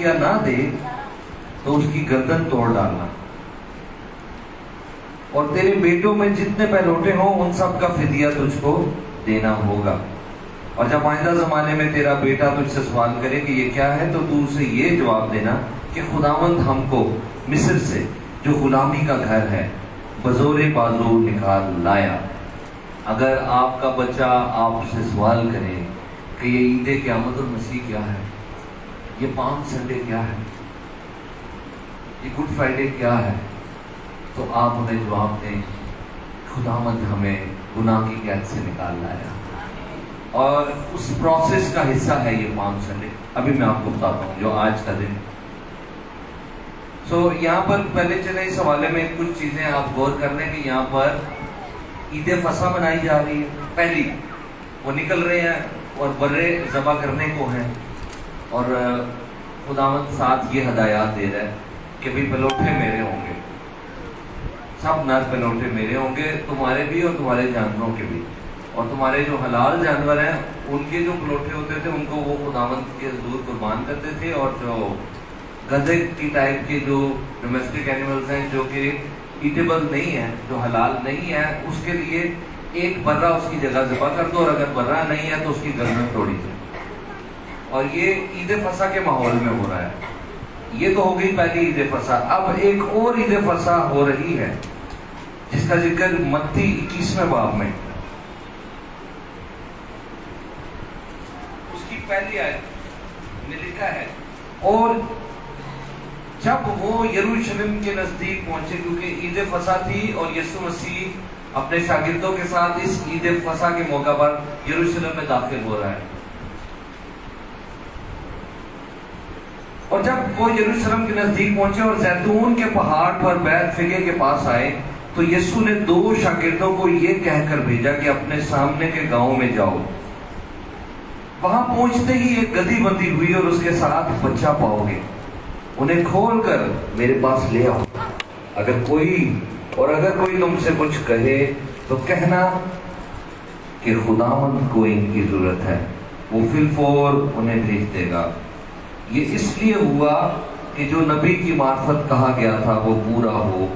फिदिया ना दे तो उसकी गर्दन तोड़ डालना, और तेरे बेटों में जितने पहलौठे हों उन सब का फिदिया तुझको देना होगा। और जब आइंदा जमाने में तेरा बेटा तुझसे सवाल करे कि ये क्या है, तो तू उसे ये जवाब देना कि खुदावंद हमको मिस्र से, जो गुलामी का घर है, बजोरे बाजू निकाल लाया। अगर आपका बच्चा आपसे सवाल करे कि ये ईद क़यामत और मसीह क्या है, ये पाम संडे क्या है, ये गुड फ्राइडे क्या है, तो आप उन्हें जवाब दें, खुदावंद हमें गुनाह की कैद से निकाल लाया, और उस प्रोसेस का हिस्सा है ये पाम संडे। अभी मैं आपको बताता हूँ जो आज का दिन। यहाँ पर पहले चले इस हवाले में कुछ चीजें आप गौर कर लें कि यहाँ पर ईद फसा मनाई जा रही है। पहली, वो निकल रहे हैं और बर्रे ज़बा करने को हैं, और खुदावंद साथ ये हदायत दे रहा है कि भाई पलौठे मेरे होंगे, सब नर पलौठे मेरे होंगे, तुम्हारे भी और तुम्हारे जानवरों के भी, और तुम्हारे जो हलाल जानवर हैं उनके जो पलौठे होते थे उनको वो खुदावंद के हजूर कुर्बान करते थे, और जो गधे की टाइप के जो डोमेस्टिक एनिमल्स हैं जो कि ईटेबल नहीं है, जो हलाल नहीं है, उसके लिए एक बर्रा उसकी जगह ज़बा कर दो, और अगर बर्रा नहीं है तो उसकी गर्दन तोड़ी जाए। और ये ईद फसा के माहौल में हो रहा है। ये तो हो गई पहली ईद फसा। अब एक और ईद फसा हो रही है जिसका जिक्र मत्ती 21वें बाब में, उसकी पहली आयत में लिखा है, और जब वो यरूशलेम के नजदीक पहुंचे, क्योंकि ईद फसा थी और यीशु मसीह अपने शागिर्दों के साथ इस ईद फसा के मौका पर यरूशलेम में दाखिल हो रहा है, और जब वो यरूशलेम के नजदीक पहुंचे और जैतून के पहाड़ पर बैतफगे के पास आए, तो यीशु ने 2 शागिर्दों को ये कहकर भेजा कि अपने सामने के गांव में जाओ। वहां पहुंचते ही एक गधी बंधी हुई और उसके साथ बच्चा पाओगे, उन्हें खोलकर मेरे पास ले आओ। अगर कोई तुमसे कुछ कहे तो कहना कि खुदावंद को इनकी जरूरत है, वो फिलफौर उन्हें भेज देगा। ये इसलिए हुआ कि जो नबी की मार्फत कहा गया था वो पूरा हो,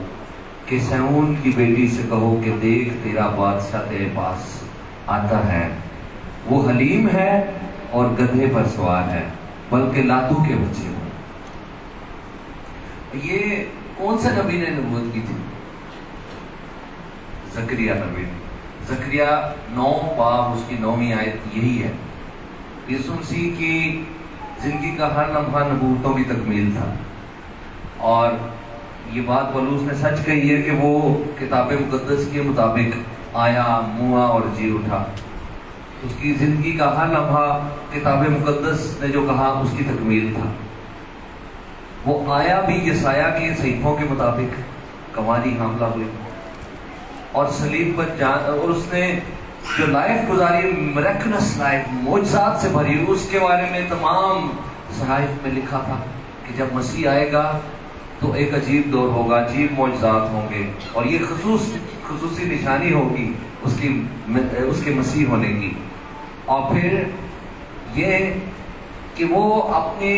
कि सैऊन की बेटी से कहो कि देख तेरा बादशाह तेरे पास आता है, वो हलीम है और गधे पर सवार है, बल्कि लातू के बच्चे हो। ये कौन सा नबी ने नबूवत की थी? ज़करिया नबी ने। ज़करिया 9 बाब उसकी 9वीं आयत यही है। यीशु मसीह की जिंदगी का हर लम्हा नबूवतों की तकमील था, और ये बात पौलुस ने सच कही है कि वो किताब मुकद्दस के मुताबिक आया, मुआ और जी उठा। उसकी जिंदगी का हर लम्हा किताब मुकद्दस ने जो कहा उसकी तकमील था। वो आया भी यसाया के सहीफों के मुताबिक, कवारी हमला हुई और सलीब पर जान, और उसने जो लाइफ गुजारी मिरेकलस लाइफ, मौजज़ात से भरी, उसके बारे में तमाम सहाइफ में लिखा था कि जब मसीह आएगा तो एक अजीब दौर होगा, अजीब मौजज़ात होंगे, और ये खुसूसी निशानी होगी उसके मसीह होने की। और फिर ये कि वो अपने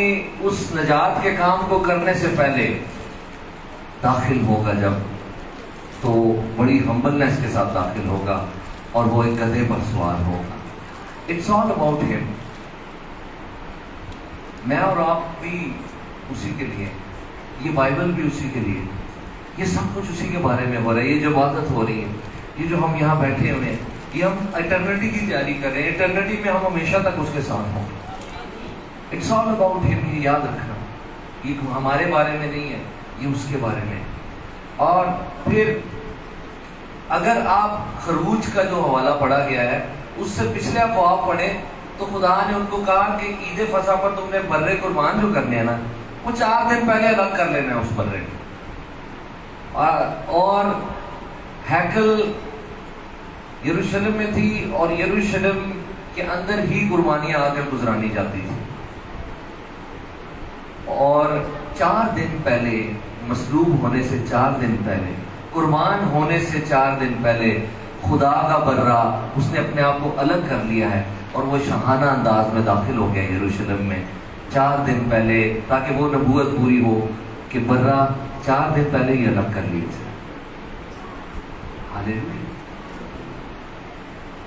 उस नजात के काम को करने से पहले दाखिल होगा जब, तो बड़ी हम्बलनेस के साथ दाखिल होगा, और वो एक गधे पर सवार होगा। It's all about him. मैं और आप भी उसी के लिए, ये बाइबल भी उसी के लिए, ये सब कुछ उसी के बारे में हो रहा है। ये जो इबादत हो रही है, ये जो हम यहाँ बैठे हुए हैं, ये हम इटर्निटी की तैयारी कर रहे हैं। इटर्निटी में हम हमेशा तक उसके साथ हों। इट्स ऑल अबाउट हिम, ये याद रखना। ये हमारे बारे में नहीं है, ये उसके बारे में। और फिर अगर आप खरबूज का जो हवाला पढ़ा गया है उससे पिछले अफवाह पढ़े, तो खुदा ने उनको कहा कि ईद फसा पर तुमने बर्रे कुर्बान जो करने हैं ना, वो 4 दिन पहले अलग कर लेना है उस बर्रे को। और हैकल यरूशलेम में थी, और यरूशलेम के अंदर ही कुर्बानियां आकर गुजरानी जाती थी, और 4 दिन पहले, मसलूब होने से 4 दिन पहले, कुर्बान होने से 4 दिन पहले खुदा का बर्रा उसने अपने आप को अलग कर लिया है, और वो शाहाना अंदाज में दाखिल हो गया यरूशलेम में। 4 दिन पहले, ताकि वो नबूवत पूरी हो कि बर्रा 4 दिन पहले ही अलग कर लिए थे। हालेलुया।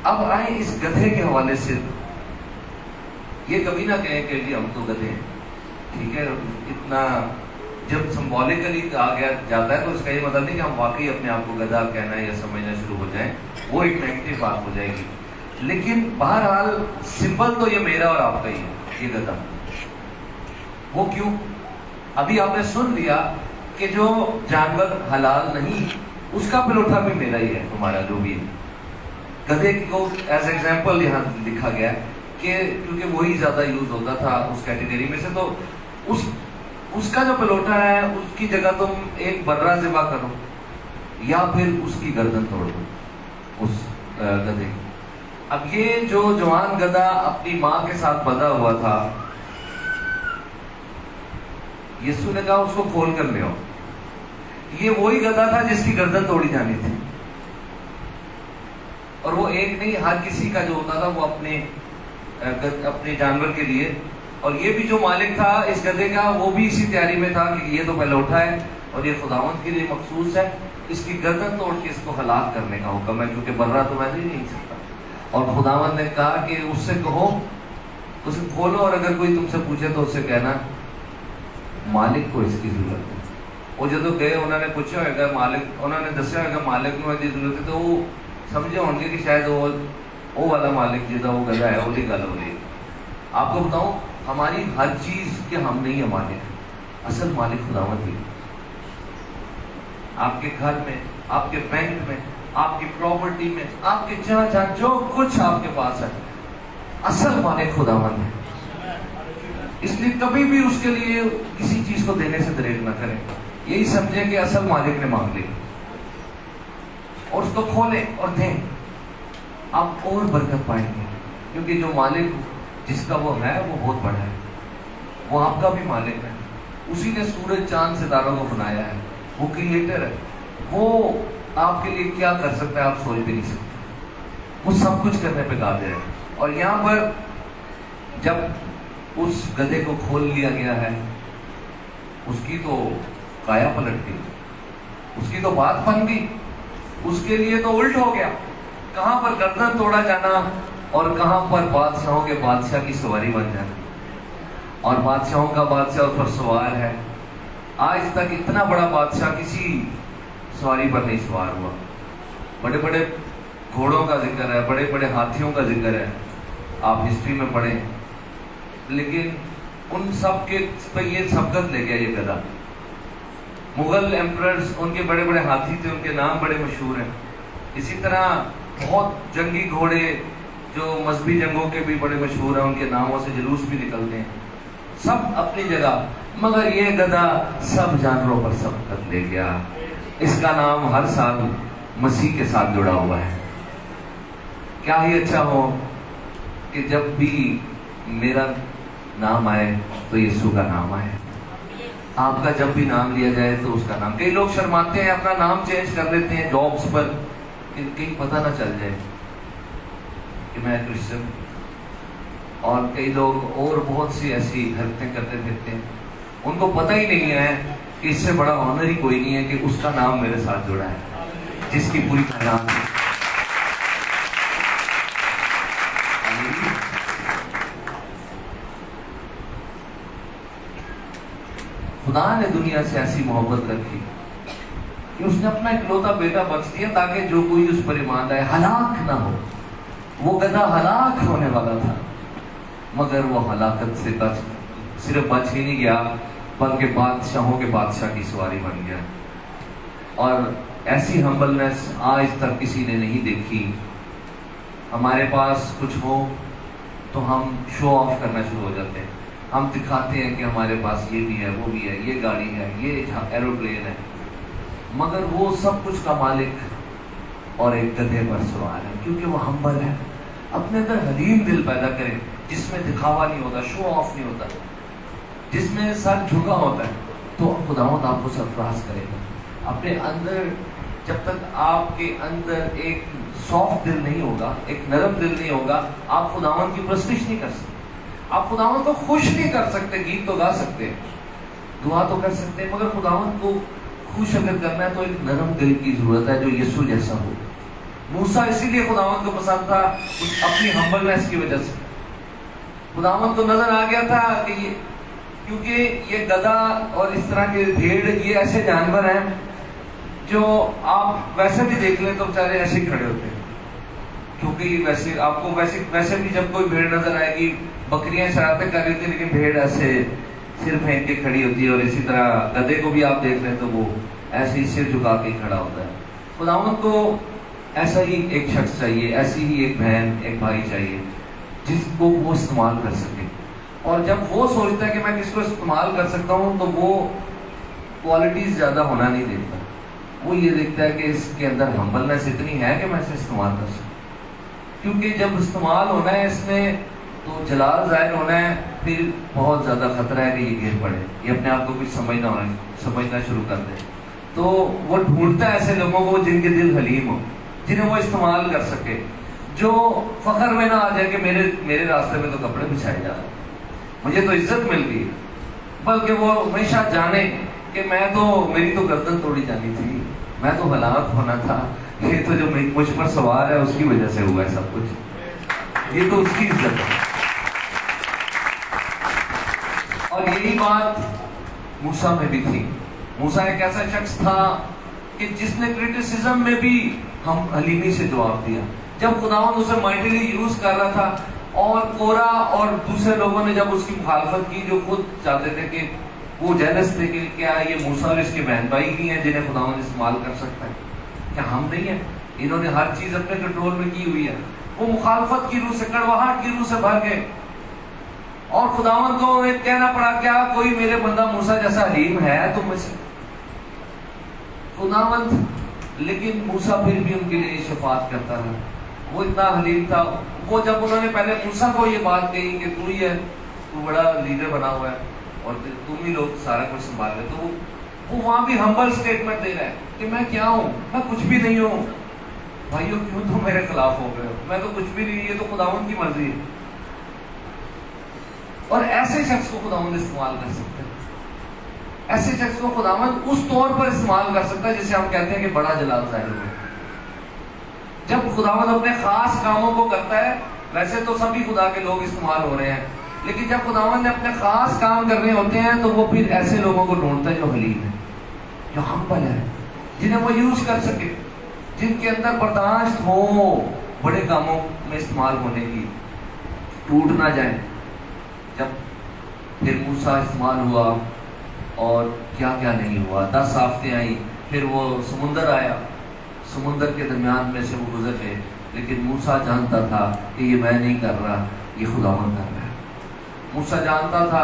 अब आए इस गधे के हवाले से। ये कभी ना कहें कि जी हम तो गधे हैं, ठीक है। इतना जब सिंबॉलिकली कहा गया जाता है तो इसका ये मतलब नहीं कि हम वाकई अपने आप को गधा कहना या समझना शुरू हो जाएं, वो एक नेगेटिव बात हो जाएगी। लेकिन बहरहाल सिंबल तो ये मेरा और आपका ही है, ये गधा। वो क्यों? अभी आपने सुन लिया कि जो जानवर हलाल नहीं उसका पिलोठा भी मेरा ही है, हमारा जो भी है। गधे को एज एग्जाम्पल यहाँ लिखा गया कि क्योंकि वही ज्यादा यूज होता था उस कैटेगरी में से, तो उसका जो पिलोठा है उसकी जगह तुम एक बर्रा ज़िबा करो या फिर उसकी गर्दन तोड़ दो उस गधे की। अब ये जो जवान गधा अपनी माँ के साथ बंधा हुआ था, यीशु ने कहा उसको खोल कर ले आओ। ये वही गधा था जिसकी गर्दन तोड़ी जानी थी, और वो एक नहीं, हर किसी का जो होता था वो अपने जानवर के लिए। और ये भी जो मालिक था इस गधे का, वो भी इसी तैयारी में था कि ये तो पहले उठा है और ये खुदावंत के लिए मखसूस है, इसकी गर्दन तोड़ के इसको हलाक करने का हुक्म है, क्योंकि बर्रा तो मैं नहीं सकता। और खुदावंत ने कहा कि उससे कहो, उसे खोलो, और अगर कोई तुमसे पूछे तो उससे कहना मालिक को इसकी जरूरत है। वो जो गए उन्होंने पूछा होगा मालिक, उन्होंने दसिया होगा मालिक को इसकी जरूरत है, तो वो समझे होंगे कि शायद वो वाला मालिक जिदा वो गधा है, वो गल हो रही है। आपको बताऊं, हमारी हर चीज के हम नहीं है मालिक, असल मालिक खुदावंत ही। आपके घर में, आपके बैंक में, आपकी प्रॉपर्टी में, आपके जहां जहां जो कुछ आपके पास है, असल मालिक खुदावंत है। इसलिए कभी भी उसके लिए किसी चीज को देने से दरेक ना करें, यही समझें कि असल मालिक ने मांग ली, और उसको खोलें और दें, आप और बरकत पाएंगे। क्योंकि जो मालिक जिसका वो है वो बहुत बड़ा है, वो आपका भी मालिक है। उसी ने सूरज चांद सितारों को बनाया है, वो क्रिएटर है। वो आपके लिए क्या कर सकता है आप सोच भी नहीं सकते, वो सब कुछ करने पे काबिल है। और यहाँ पर जब उस गधे को खोल लिया गया है, उसकी तो काया पलट गई, उसकी तो बात बन गई, उसके लिए तो उल्ट हो गया। कहां पर गर्दन तोड़ा जाना और कहां पर बादशाहों के बादशाह की सवारी बन जाना, और बादशाहों का बादशाह उस पर सवार है। आज तक इतना बड़ा बादशाह किसी सवारी पर नहीं सवार हुआ। बड़े बड़े घोड़ों का जिक्र है, बड़े बड़े हाथियों का जिक्र है, आप हिस्ट्री में पढ़ें, लेकिन उन सब के पे ये सबकत ले गया ये गधा। मुगल एम्परर्स, उनके बड़े बड़े हाथी थे, उनके नाम बड़े मशहूर हैं। इसी तरह बहुत जंगी घोड़े जो मजहबी जंगों के भी बड़े मशहूर हैं, उनके नामों से जुलूस भी निकलते हैं, सब अपनी जगह। मगर ये गधा सब जानवरों पर सबकत ले गया। इसका नाम हर साल मसीह के साथ जुड़ा हुआ है। क्या ही अच्छा हो कि जब भी मेरा नाम आए तो यीशु का नाम आए, आपका जब भी नाम लिया जाए तो उसका नाम। कई लोग शर्माते हैं, अपना नाम चेंज कर लेते हैं जॉब्स पर, कहीं पता ना चल जाए कि मैं क्रिश्चियन। और कई लोग और बहुत सी ऐसी हरकतें करते फिरते हैं, उनको पता ही नहीं है कि इससे बड़ा ऑनर ही कोई नहीं है कि उसका नाम मेरे साथ जुड़ा है, जिसकी पूरी नाम है। खुदा ने दुनिया से ऐसी मोहब्बत रखी कि उसने अपना इकलौता बेटा बख्श दिया ताकि जो कोई उस पर ईमान लाए हलाक ना हो। वो गधा हलाक होने वाला था, मगर वो हलाकत से सिर्फ बच ही नहीं गया, बल्कि बादशाहों के बादशाह की सवारी बन गया। और ऐसी हम्बलनेस आज तक किसी ने नहीं देखी। हमारे पास कुछ हो तो हम शो ऑफ करना शुरू हो जाते हैं, हम दिखाते हैं कि हमारे पास ये भी है, वो भी है, ये गाड़ी है, ये एरोप्लेन है, मगर वो सब कुछ का मालिक और एक गधे पर सवार है, क्योंकि वो हम्बल है। अपने अंदर हलीम दिल पैदा करें, जिसमें दिखावा नहीं होता, शो ऑफ नहीं होता, जिसमें सर झुका होता है, तो खुदावंद आपको सरफराज करेगा। अपने अंदर जब तक आपके अंदर एक सॉफ्ट दिल नहीं होगा, एक नरम दिल नहीं होगा, आप खुदावंद की प्रस्तुति नहीं कर सकते। आप खुदावंद को खुश नहीं कर सकते, गीत तो गा सकते हैं, दुआ तो कर सकते हैं, मगर खुदावंद को खुश अगर करना है तो एक नरम दिल की जरूरत है जो यीशु जैसा हो। मूसा इसीलिए खुदावंद को पसंद था, उस अपनी हम्बलनेस की वजह से। खुदावंद को नजर आ गया था कि ये, क्योंकि ये गधा और इस तरह के भेड़, ये ऐसे जानवर हैं जो आप वैसे भी देख लें तो बेचारे ऐसे ही खड़े होते हैं, क्योंकि वैसे आपको वैसे भी जब कोई भेड़ नजर आएगी, बकरियां शरारतें कर रही होती है लेकिन भेड़ ऐसे सिर फेंक के खड़ी होती है, और इसी तरह गधे को भी आप देख लें तो वो ऐसे ही सिर झुका के खड़ा होता है। खुदावंद को ऐसा ही एक शख्स चाहिए, ऐसी ही एक बहन, एक भाई चाहिए जिसको वो इस्तेमाल कर सके। और जब वो सोचता है कि मैं किसको इस्तेमाल कर सकता हूँ, तो वो क्वालिटीज ज्यादा होना नहीं देखता, वो ये देखता है कि इसके अंदर हम्बलनेस इतनी है कि मैं इसे इस्तेमाल कर सकूँ। क्योंकि जब इस्तेमाल होना है इसमें तो जलाल जाहिर होना है, फिर बहुत ज्यादा खतरा है कि ये गिर पड़े, ये अपने आप को कुछ समझना शुरू कर दे। तो वो ढूंढता है ऐसे लोगों को जिनके दिल हलीम हो, जिन्हें वो इस्तेमाल कर सके, जो फखर में ना आ जाए कि मेरे रास्ते में तो कपड़े बिछाए जा रहे, मुझे तो इज्जत मिल गई, बल्कि वो हमेशा जाने कि मेरी तो गर्दन तोड़ी जानी थी, मैं तो हलाक होना था, ये तो जो मुझ पर सवार है उसकी वजह से हुआ है सब कुछ, ये तो उसकी इज्जत है। और यही बात मूसा में भी थी। मूसा एक ऐसा शख्स था कि जिसने क्रिटिसिज्म में भी हम हलीमी से जवाब दिया। जब खुदावंद उसे माइटली यूज कर रहा था, और कोरा और दूसरे लोगों ने जब उसकी मुखालफत की, जो खुद चाहते थे कि वो जेलस थे कि क्या ये मूसा और इसके बहन भाई ही हैं जिन्हें खुदावंद इस्तेमाल कर सकता है, क्या हम नहीं है? इन्होंने हर चीज अपने कंट्रोल में की हुई है। वो मुखालफत की रूह से, कड़वाहट की रूह से भर गए, और खुदावंद को उन्हें कहना पड़ा, क्या कोई मेरे बंदा मूसा जैसा हलीम है तुम में से? खुदावंद लेकिन मूसा फिर भी उनके लिए शफात करता रहा, वो इतना हलीम था। वो जब उन्होंने पहले मूसा को ये बात कही कि तू ही है, तू बड़ा लीडर बना हुआ है और तुम ही लोग सारा कुछ संभाल रहे, तो वो वहां भी हम्बल स्टेटमेंट दे रहा है कि मैं क्या हूं, मैं कुछ भी नहीं हूं। भाइयों क्यों तुम मेरे खिलाफ हो गए हो? मैं तो कुछ भी नहीं, ये तो खुदावंद की मर्जी है। और ऐसे शख्स को खुदावंद इस्तेमाल कर सकते हैं, ऐसे शख्स को खुदावंद उस तौर पर इस्तेमाल कर सकता है जिसे हम कहते हैं कि बड़ा जलाल जाहिर हो। जब खुदावंद अपने खास कामों को करता है, वैसे तो सभी खुदा के लोग इस्तेमाल हो रहे हैं, लेकिन जब खुदावंद ने अपने खास काम करने होते हैं तो वो फिर ऐसे लोगों को ढूंढता है जो हलीम है, जो हम्बल है, जिन्हें वो यूज कर सके, जिनके अंदर बर्दाश्त हो बड़े कामों में इस्तेमाल होने की, टूट ना जाए। जब फिर मूसा इस्तेमाल हुआ और क्या क्या नहीं हुआ, 10 आफतें आई, फिर वो समुंदर आया, समुंदर के दरमियान में से वो गुजर गए, लेकिन मूसा जानता था कि ये मैं नहीं कर रहा, ये खुदावंद कर रहा है। मूसा जानता था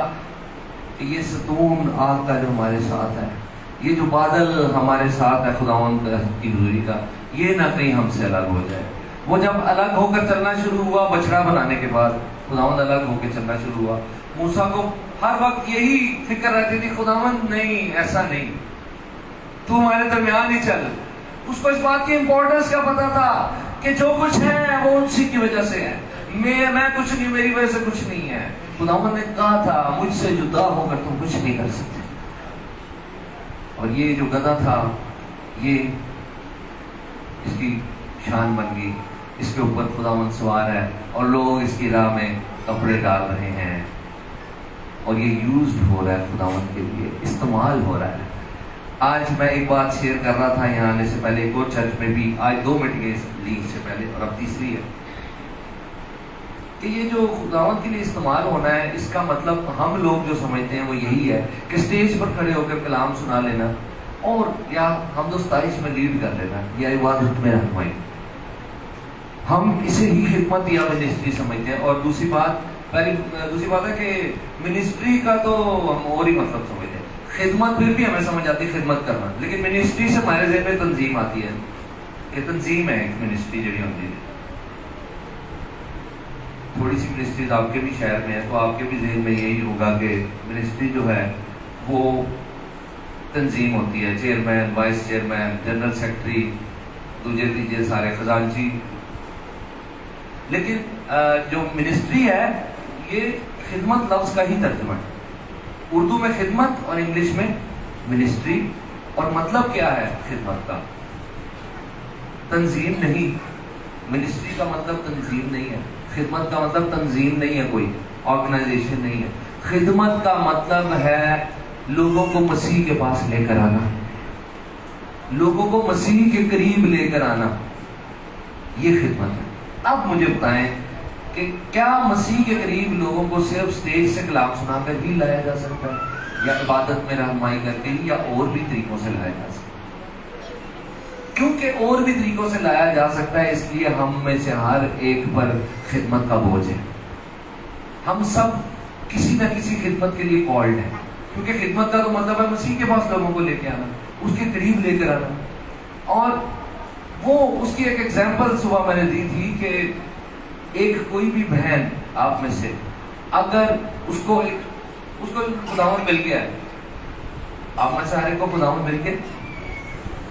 कि ये सतून आग का जो हमारे साथ है, ये जो बादल हमारे साथ है खुदावंद की हुजूरी का, ये ना कहीं हमसे अलग हो जाए। वो जब अलग होकर चलना शुरू हुआ, बछड़ा बनाने के बाद खुदावंद अलग होकर चलना शुरू हुआ, मूसा को हर वक्त यही फिक्र रहती थी, खुदावंद नहीं, ऐसा नहीं, तू हमारे दरमियान ही चल। उसको इस बात की इंपॉर्टेंस का पता था कि जो कुछ है वो उसी की वजह से है, मैं कुछ नहीं, मेरी वजह से कुछ नहीं है। खुदावंद ने कहा था मुझसे जुदा होकर तुम कुछ नहीं कर सकते। और ये जो गधा था, ये इसकी शान बन गई, इसके ऊपर खुदावंद सवार है और लोग इसकी राह में कपड़े डाल रहे हैं, और ये यूज्ड हो रहा है, खुदावंद के लिए इस्तेमाल हो रहा है। आज मैं एक बात शेयर कर रहा था यहाँ आने से पहले, एक और चर्च में भी आज 2 मीटिंगें ली इससे पहले, और अब तीसरी है कि ये जो खुदावंद के लिए इस्तेमाल होना है, इसका मतलब हम लोग जो समझते हैं वो यही है कि स्टेज पर खड़े होकर कलाम सुना लेना, और या हम तो 27 में लीड कर लेना, या इबादत में रहनुमाई, हम इसे ही खिदमत या मिनिस्ट्री समझते हैं। और दूसरी बात है कि मिनिस्ट्री का तो हम और ही मतलब समझते हैं, खिदमत फिर भी हमें समझ आती है खिदमत करना, लेकिन मिनिस्ट्री से हमारे ज़हन में तंजीम आती है कि तंजीम है एक मिनिस्ट्री जी होती है। थोड़ी सी मिनिस्ट्रीज आपके भी शहर में है तो आपके भी ज़हन में यही होगा कि मिनिस्ट्री जो है वो तंजीम होती है, chairman, vice chairman, general secretary, दूजे तीजे सारे खजांची। लेकिन जो मिनिस्ट्री है ये खिदमत लफ्ज का ही तर्जुमा है। उर्दू में खिदमत और इंग्लिश में मिनिस्ट्री। और मतलब क्या है खिदमत का? तंजीम नहीं। मिनिस्ट्री का मतलब तंजीम नहीं है, खिदमत का मतलब तंजीम नहीं है, कोई ऑर्गेनाइजेशन नहीं है। खिदमत का मतलब है लोगों को मसीह के पास लेकर आना, लोगों को मसीह के करीब लेकर आना, ये खिदमत है। अब मुझे बताएं कि क्या मसीह के करीब लोगों को सिर्फ स्टेज से कलाम सुनाकर ही लाया जा सकता है, या इबादत में रहनुमाई करके ही, या और भी तरीकों से लाया जा सकता है? क्योंकि और भी तरीकों से लाया जा सकता है, इसलिए हम में से हर एक पर खिदमत का बोझ है। हम सब किसी न किसी खिदमत के लिए कॉल्ड है, क्योंकि खिदमत का तो मतलब है मसीह के पास लोगों को लेके आना, उसके करीब लेकर आना। और वो उसकी एक एग्जांपल सुबह मैंने दी थी कि एक कोई भी बहन आप में से अगर उसको खुदावंद मिल गया है, आप में से हर एक को खुदावंद मिल गया,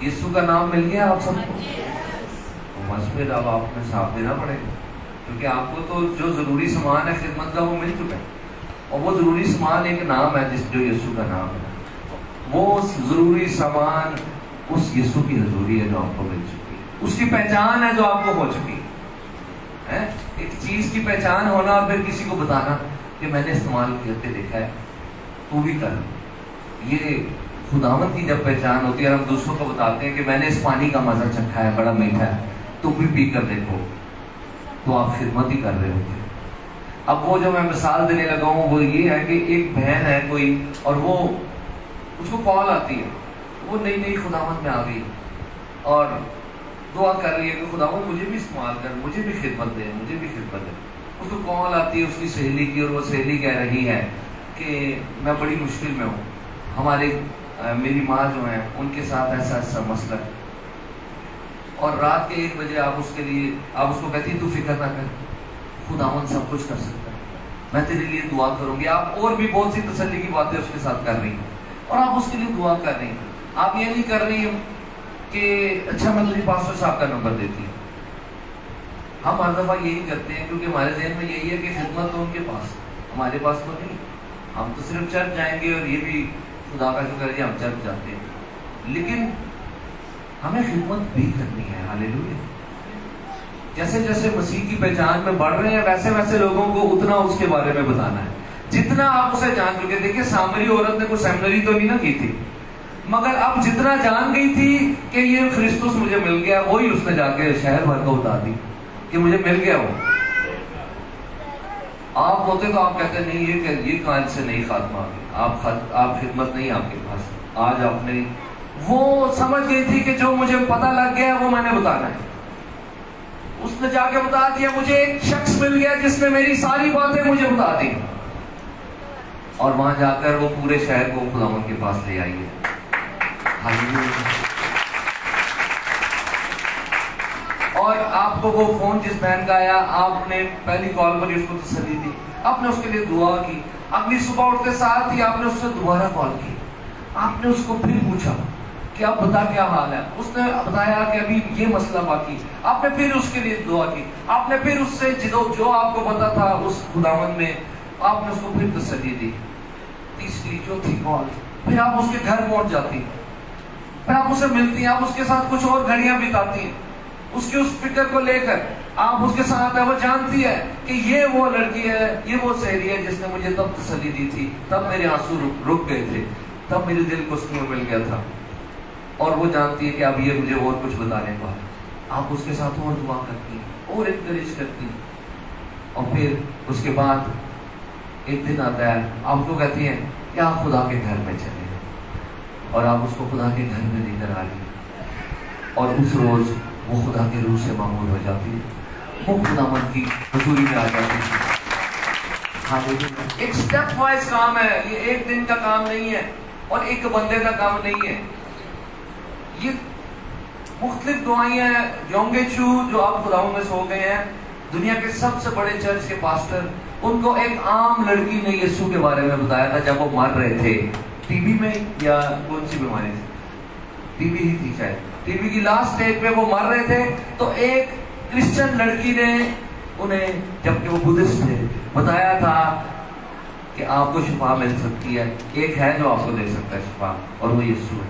यीशु का नाम मिल गया आप सबको, तो बस फिर अब आपने साथ देना पड़ेगा, क्योंकि आपको तो जो जरूरी सामान है खिदमत का वो मिल चुका है। और वो जरूरी सामान एक नाम है, जो यीशु का नाम है। वो जरूरी सामान उस यीशु की हजूरी है जो आपको मिल चुकी है, उसकी पहचान है जो आपको हो चुकी है। एक चीज की पहचान होना और फिर किसी को बताना कि मैंने इस्तेमाल करके देखा है, तू भी कर। ये खुदावंद की जब पहचान होती है, हम दूसरों को बताते हैं कि मैंने इस पानी का मजा चखा है, बड़ा मीठा है, तुम भी पी कर देखो, तो आप खिदमत ही कर रहे होते। अब वो जो मैं मिसाल देने लगा हूँ वो ये है कि एक बहन है कोई, और वो उसको कॉल आती है, वो नई नई खुदावंद में आ गई और दुआ कर रही है कि खुदावंद मुझे भी इस्तेमाल कर, मुझे भी खिदमत दे, मुझे भी खिदमत दे। उसको कॉल आती है उसकी सहेली की, और वो सहेली कह रही है कि मैं बड़ी मुश्किल में हूँ, हमारे मेरी माँ जो है उनके साथ ऐसा ऐसा मसला है। और रात के 1 बजे आप उसको कहती है तू फिक्र ना कर, खुदावंद सब कुछ कर सकता है, मैं तेरे लिए दुआ करूंगी। आप और भी बहुत सी तसल्ली की बातें उसके साथ कर रही हैं और आप उसके लिए दुआ कर रही हैं। आप ये नहीं कर रही कि अच्छा मैं तुझे पास्टर साहब का नंबर देती हूँ। हम हर दफा यही करते हैं क्योंकि हमारे जहन में यही है कि खिदमत तो उनके पास, हमारे पास तो नहीं। हम तो सिर्फ चर्च जाएंगे और ये भी खुदा का शुक्र है हम चर्च जाते हैं, लेकिन हमें खिदमत भी करनी है। हालेलुया। जैसे जैसे मसीह की पहचान में बढ़ रहे हैं वैसे वैसे लोगों को उतना उसके बारे में बताना है जितना आप उसे जान चुके। देखिए सामरी औरत ने कोई सेमिनरी तो नहीं ना की थी, मगर अब जितना जान गई थी कि ये ख्रिस्तुस मुझे मिल गया, वही उसने जाके शहर भर को बता दी कि मुझे मिल गया वो। आप होते तो आप कहते नहीं ये कान से नहीं खात्मा आ गया, आप खिदमत नहीं आपके पास। आज आपने वो समझ गई थी कि जो मुझे पता लग गया वो मैंने बताना है। उसने जाके बता दिया, मुझे एक शख्स मिल गया जिसने मेरी सारी बातें मुझे बता दी, और वहां जाकर वो पूरे शहर को खुदावंद के पास ले आई है। और आपको वो फोन जिस बहन का आया, आपने पहली कॉल पर उसको तसल्ली दी, आपने उसके लिए दुआ की, अगली सुबह उठते साथ ही आपने उससे दोबारा कॉल की, आपने उसको फिर पूछा कि आप बता क्या हाल है। उसने बताया कि अभी ये मसला बाकी। आपने फिर उसके लिए दुआ की, आपने फिर उससे जो आपको पता था उस खुदावंद में, आपने उसको फिर तसल्ली दी। तीसरी चौथी कॉल, फिर आप उसके घर पहुंच जाती, फिर आप उससे मिलती, आप उसके साथ कुछ और घड़ियां बिताती हैं, उसकी उस फिक्र को लेकर आप उसके साथ है। वो जानती है कि ये वो लड़की है, ये वो सहेली है जिसने मुझे तब तसल्ली दी थी, तब मेरे आंसू रुक गए थे, तब मेरे दिल को सुकून मिल गया था। और वो जानती है कि अब ये मुझे और कुछ बताने को है। आप उसके साथ और दुआ करती हैं और इनकरेज करती हैं, और फिर उसके बाद एक दिन आता है, आपको कहती हैं कि आप खुदा के घर में चले, और आप उसको खुदा के घर में लेकर आ रही हैं, और उस रोज वो खुदा के रूह से मामूल हो जाती है, वो खुदावंद की हजूरी में आ जाती है। एक स्टेप वाइज काम है, ये एक दिन का काम नहीं है और एक बंदे का काम नहीं है। ये मुख्तलिफ दुआएं हैं। योंगे चू जो आप खुदावंद में सो गए हैं, दुनिया के सबसे बड़े चर्च के पास्टर, उनको एक आम लड़की ने यीशु के बारे में बताया था जब वो मर रहे थे, टीबी में या कौन सी बीमारी थी, टीबी ही थी शायद, टीबी की लास्ट स्टेज पे वो मर रहे थे। तो एक क्रिश्चियन लड़की ने उन्हें, जबकि वो बुद्धिस्ट थे, बताया था कि आपको शिफा मिल सकती है, एक है जो आपको दे सकता है शिफा, और वो यीशु है।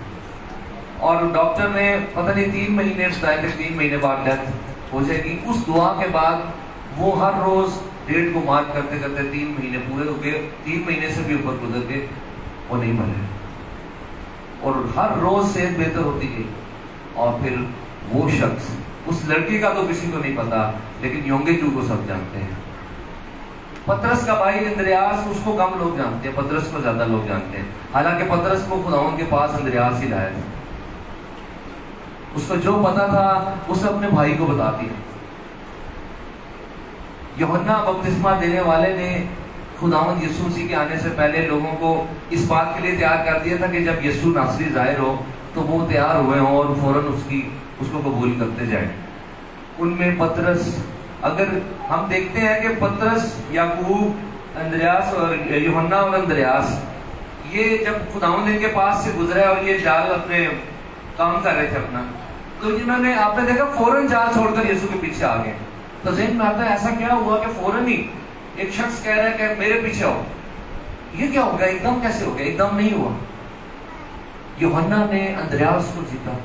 और डॉक्टर ने पता नहीं 3 महीने बताए थे, 3 महीने बाद डेथ हो जाएगी। उस दुआ के बाद वो हर रोज डेट को मार्क करते करते 3 महीने पूरे हो गए, 3 महीने से भी ऊपर गुजर गए, वो नहीं मरे, और हर रोज सेहत बेहतर होती गई। और फिर वो शख्स, उस लड़के का तो किसी को नहीं पता, लेकिन योंगेचू को सब जानते हैं। पतरस का भाई अंद्रयास, उसको कम लोग जानते हैं, पतरस को ज्यादा लोग जानते हैं। हालांकि पतरस को खुदावन के पास अंद्रयास ही लाया था। उसको जो पता था उसने अपने भाई को बता दिया। यूहन्ना बपतिस्मा देने वाले ने खुदावंद यीशु मसीह के आने से पहले लोगों को इस बात के लिए तैयार कर दिया था कि जब यीशु नासरी जाहिर हो तो वो तैयार हुए हों और फौरन उसको कबूल करते जाए। उनमें पतरस, अगर हम देखते हैं कि पतरस, याकूब, अंद्रयास और यूहन्ना और अंद्रयास, ये जब खुदावंद इनके पास से गुजरे और ये जाल अपने काम कर रहे थे अपना, तो जिन्होंने, आपने देखा फौरन जाल छोड़कर यीशु के पीछे आ गए। तो ज़हन में आता है ऐसा क्या हुआ कि फौरन ही एक शख्स कह रहा है कि मेरे पीछे आओ। ये क्या हो गया, एकदम कैसे हो गया? एकदम नहीं हुआ। यूहन्ना ने अंद्रयास को जीता,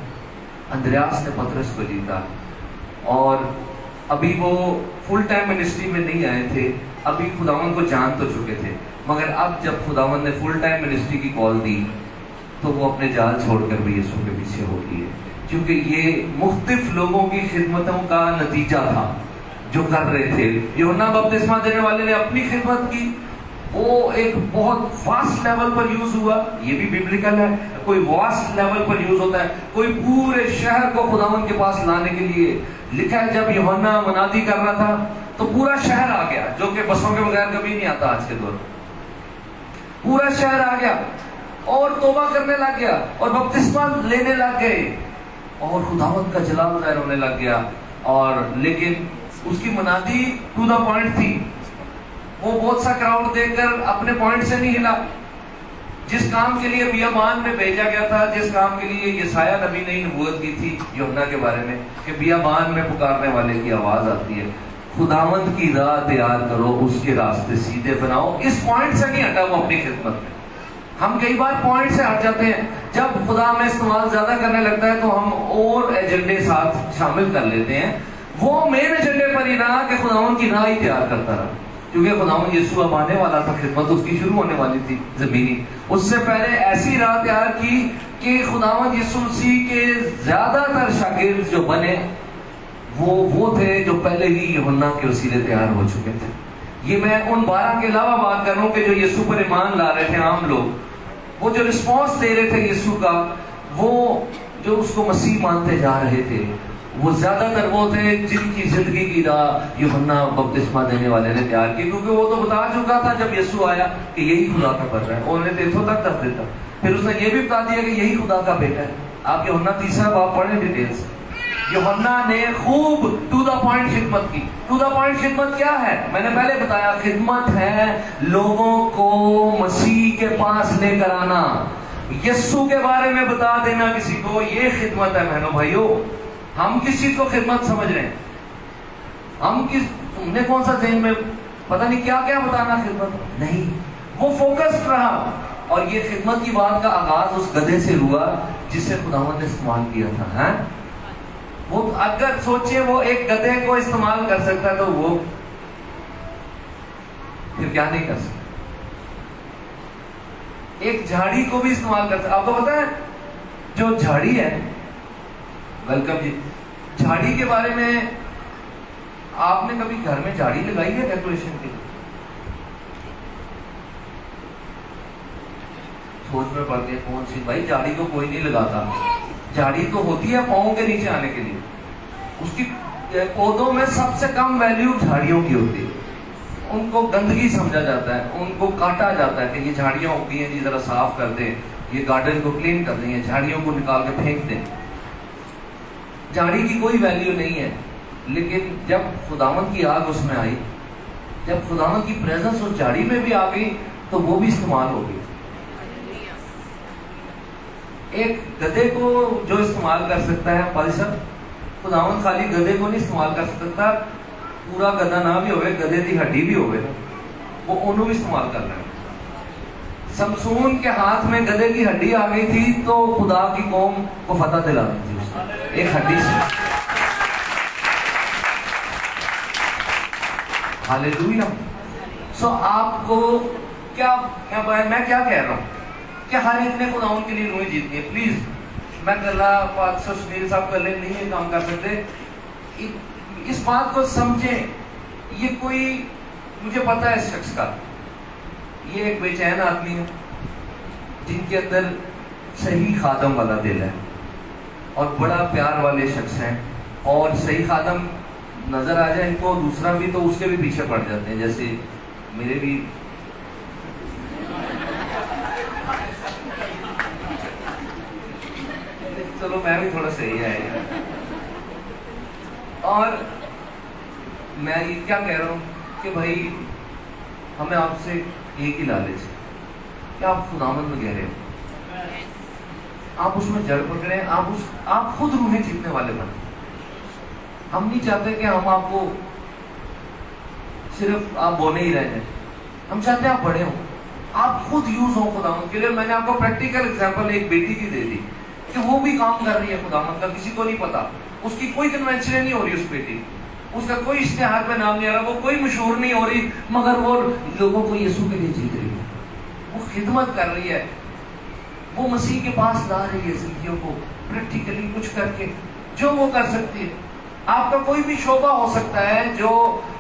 अंद्रयास ने पतरस को जीता, और अभी वो फुल टाइम मिनिस्ट्री में नहीं आए थे, अभी खुदावन को जान तो चुके थे, मगर अब जब खुदावन ने फुल टाइम मिनिस्ट्री की कॉल दी तो वो अपने जाल छोड़कर भी यीशु के पीछे हो गए, क्योंकि ये मुख्तलिफ लोगों की खिदमतों का नतीजा था जो कर रहे थे। यूहन्ना बपतिस्मा देने वाले ने अपनी खिदमत की, वो एक बहुत वास्ट लेवल पर यूज हुआ, ये भी बिब्लिकल है। कोई वास्ट लेवल पर यूज होता है, कोई पूरे शहर को खुदावन के पास लाने के लिए। लिखा है जब यूहन्ना मुनादी कर रहा था तो पूरा शहर आ गया, जो कि बसों के बगैर कभी नहीं आता आज के दौर में। पूरा शहर आ गया और तौबा करने लग गया और बपतिस्मा लेने लग गए और खुदावंद का जलाल जाहिर होने लग गया। और लेकिन उसकी मुनादी टू द पॉइंट थी, वो बहुत सा क्राउड देखकर अपने पॉइंट से नहीं हिला। जिस काम के लिए बियाबान में भेजा गया था, जिस काम के लिए यशाया नबी ने नबूवत की थी यूहन्ना के बारे में कि बियाबान में पुकारने वाले की आवाज आती है, खुदावंद की राह तैयार करो, उसके रास्ते सीधे बनाओ। इस पॉइंट से नहीं हटा वो अपनी खिदमत में। हम कई बार पॉइंट से हट जाते हैं, जब खुदा में इस्तेमाल ज्यादा करने लगता है तो हम और एजेंडे साथ शामिल कर लेते हैं। वो मेन एजेंडे पर ही रहा कि खुदावंद की राह ही तैयार करता रहा, क्योंकि खुदावंद यीशु अब आने वाला था, खिदमत उसकी शुरू होने वाली थी जमीनी। उससे पहले ऐसी राह तैयार की कि खुदावंद यीशु मसीह के ज्यादातर शागिर्द जो बने वो थे जो पहले ही यूहन्ना के वसीले तैयार हो चुके थे। ये मैं उन 12 के अलावा बात कर रहा हूं कि जो यीशु पर ईमान ला रहे थे आम लोग, वो जो रिस्पॉन्स दे रहे थे यीशु का, वो जो उसको मसीह मानते जा रहे थे, वो ज्यादातर वो थे जिनकी जिंदगी की राह यूहन्ना बपतिस्मा देने वाले ने तैयार की, क्योंकि वो तो बता चुका था जब यीशु आया कि यही खुदा का बर्रा है। उन्होंने तो इथों तक दस देता, फिर उसने ये भी बता दिया कि यही खुदा का बेटा है। आप यूहन्ना 3 बाब पढ़ें डिटेल से। यूहन्ना ने खूब टू द पॉइंट खिदमत की। टू द पॉइंट खिदमत क्या है? मैंने पहले बताया, खिदमत है लोगों को मसीह के पास लेकर आना, यीशु के बारे में बता देना किसी को, ये खिदमत है बहनों भाइयों। हम किस चीज को खिदमत समझ रहे हैं? तुमने कौन सा ज़हन में पता नहीं क्या क्या बताना खिदमत नहीं, वो फोकस्ड रहा। और ये खिदमत की बात का आगाज उस गधे से हुआ जिसे खुदावंद ने इस्तेमाल किया था। है वो, अगर सोचिए वो एक गधे को इस्तेमाल कर सकता तो वो फिर क्या नहीं कर सकता? एक झाड़ी को भी इस्तेमाल कर सकता। आपको पता है जो झाड़ी है, वेलकम जी, झाड़ी के बारे में आपने कभी घर में झाड़ी लगाई है डेकोरेशन के लिए? सोच में पड़ती है कौन सी? भाई झाड़ी को कोई नहीं लगाता। झाड़ी तो होती है पांव के नीचे आने के लिए। उसकी पौधों में सबसे कम वैल्यू झाड़ियों की होती है। उनको गंदगी समझा जाता है, उनको काटा जाता है कि ये झाड़ियां होती हैं जी, जरा साफ कर दें, ये गार्डन को क्लीन कर दें, झाड़ियों को निकाल के फेंक दें। झाड़ी की कोई वैल्यू नहीं है, लेकिन जब खुदावंद की आग उसमें आई, जब खुदावंद की प्रेजेंस उस झाड़ी में भी आ गई तो वो भी इस्तेमाल हो गई। एक गधे को जो इस्तेमाल कर सकता है पल्सर, खुदावंद खाली गधे को नहीं इस्तेमाल कर सकता, पूरा गधा ना भी होवे, गधे की हड्डी भी होवे, वो उन्होंने भी इस्तेमाल कर रहा है। समसून के हाथ में गधे की हड्डी आ गई थी तो खुदा की कौम को फतह दिला दी थी उसने, एक हड्डी से। हालेलुया। सो आपको क्या, मैं क्या कह रहा हूं कि हर एक ने खुदाउन के लिए रूहें जीतनी है। प्लीज, मैं गला पादशाह सुनील साहब गले नहीं ये काम कर सकते। इस बात को समझें। ये कोई, मुझे पता है इस शख्स का, ये एक बेचैन आदमी है जिनके अंदर सही खादम वाला दिल है और बड़ा प्यार वाले शख्स हैं, और सही खादम नजर आ जाए इनको दूसरा भी तो उसके भी पीछे पड़ जाते हैं, जैसे मेरे भी। चलो मैं भी थोड़ा सही है। और मैं ये क्या कह रहा हूं कि भाई हमें आपसे एक ही लालच है कि आप खुदावंद में गहरे हो, आप उसमें जड़ पकड़े, आप खुद रूहें जीतने वाले बने। हम नहीं चाहते कि हम आपको सिर्फ आप बोने ही रह जाए, हम चाहते हैं आप बड़े हो, आप खुद यूज हो खुदावंद के लिए। मैंने आपको प्रैक्टिकल एग्जांपल एक बेटी की दे दी कि वो भी काम कर रही है खुदावंद का, किसी को नहीं पता, उसकी कोई कन्वेंशन नहीं हो रही उस बेटी, उसका कोई इश्तेहार पे नाम नहीं आ रहा, वो कोई मशहूर नहीं हो रही, मगर वो लोगों को यीशु के लिए जीत रही है, वो खिदमत कर रही है, वो मसीह के पास ला रही है जिंदगियों को प्रैक्टिकली कुछ करके, जो वो कर सकती है। आपका कोई भी शोबा हो सकता है जो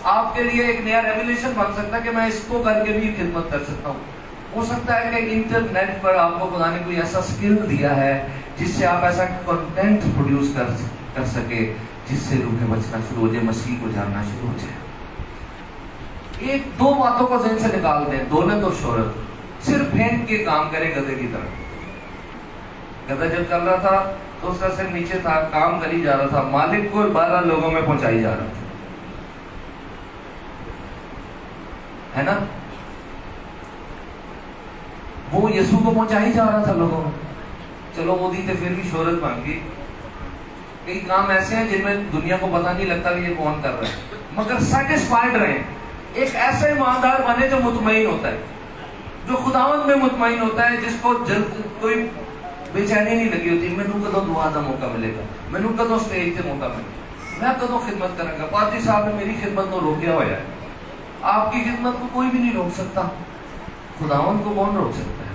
आपके लिए एक नया रेवल्यूशन बन सकता है कि मैं इसको करके भी खिदमत कर सकता हूँ। हो सकता है कि इंटरनेट पर आपको खुदा ने कोई ऐसा स्किल दिया है जिससे आप ऐसा कंटेंट प्रोड्यूस कर सके जिससे रूहें बचना शुरू हो जाए, मसीह को जानना शुरू हो जाए। एक दो बातों को ज़हन से निकाल दें, दौलत और शोहरत। सिर्फ फेंक के काम करे गधे की तरह। गधा जब चल रहा था तो उसका सिर नीचे था, काम करी जा रहा था, मालिक को 12 लोगों में पहुंचाई जा रहा था, है ना? वो यीशु को पहुंचा ही जा रहा था लोगों में। चलो वो दी थे, फिर भी शोहरत मांगी। कई काम ऐसे हैं जिनमें दुनिया को पता नहीं लगता कि ये कौन कर रहा है, मगर सेटिस्फाइड रहे। एक ऐसा ईमानदार बने जो मुतमईन होता है, जो खुदावंद में मुतमईन होता है, जिसको जल्द कोई बेचैनी नहीं लगी होती, मैनू कदों दुआ का मौका मिलेगा, मैनू कदों स्टेज से मौका मिलेगा, मैं कदों खिदमत करूंगा। पादरी साहब ने मेरी खिदमत को रोका हुआ है। आपकी खिदमत को कोई भी नहीं रोक सकता, खुदावंद को कौन रोक सकता है?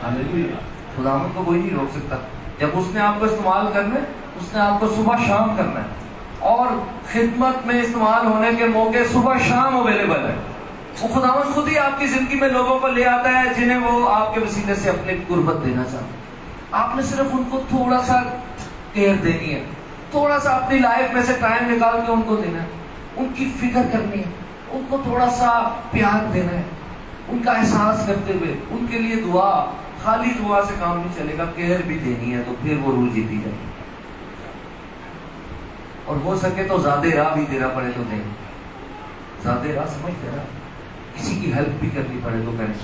हालेलुया। खुदावंद को कोई नहीं रोक सकता। जब उसने आपको इस्तेमाल करना है, उसने आपको सुबह शाम करना है, और खिदमत में इस्तेमाल होने के मौके सुबह शाम अवेलेबल है। वो खुदावंद खुद ही आपकी जिंदगी में लोगों को ले आता है जिन्हें वो आपके वसीले से अपने गुर्बत देना चाहते। आपने सिर्फ उनको थोड़ा सा केयर देनी है, थोड़ा सा अपनी लाइफ में से टाइम निकाल के उनको देना है, उनकी फिक्र करनी है, उनको थोड़ा सा प्यार देना है, उनका एहसास करते हुए उनके लिए दुआ। खाली दुआ से काम नहीं चलेगा, केयर भी देनी है, तो फिर वो रूह जीती जाएगी। और हो सके तो ज्यादा राह भी देना पड़े तो दें, ज्यादा राह समझते ना, किसी की हेल्प भी करनी पड़े तो करें।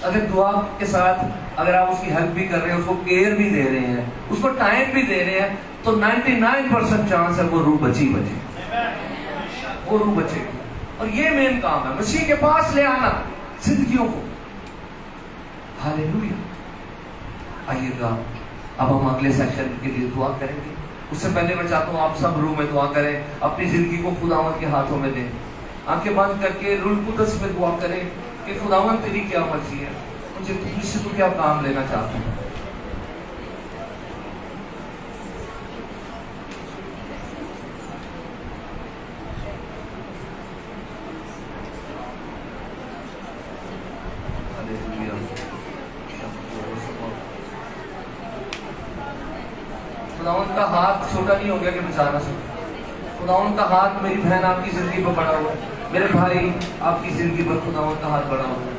अगर दुआ के साथ अगर आप उसकी हेल्प भी कर रहे हैं, उसको केयर भी दे रहे हैं, उसको टाइम भी दे रहे हैं, तो 99% चांस है वो रूह बचे, वो रूह बचेगी। और ये मेन काम है, मसीह के पास ले आना जिंदगियों को। हालेलुया। आइएगा, अब हम अगले सेक्शन के लिए दुआ करेंगे। उससे पहले मैं चाहता हूँ आप सब रूह में दुआ करें, अपनी जिंदगी को खुदावंद के हाथों में दें। आंखें बंद करके रूह कुदस में दुआ करें कि खुदावंद तेरी क्या मर्जी है, मुझे तुझसे तू क्या काम लेना चाहता है। खुदावंद का हाथ छोटा नहीं हो गया कि बचा ना सके। खुदावंद का हाथ मेरी बहन आपकी जिंदगी पर बड़ा हुआ है, मेरे भाई आपकी जिंदगी पर खुदावंद का हाथ बड़ा हुआ है।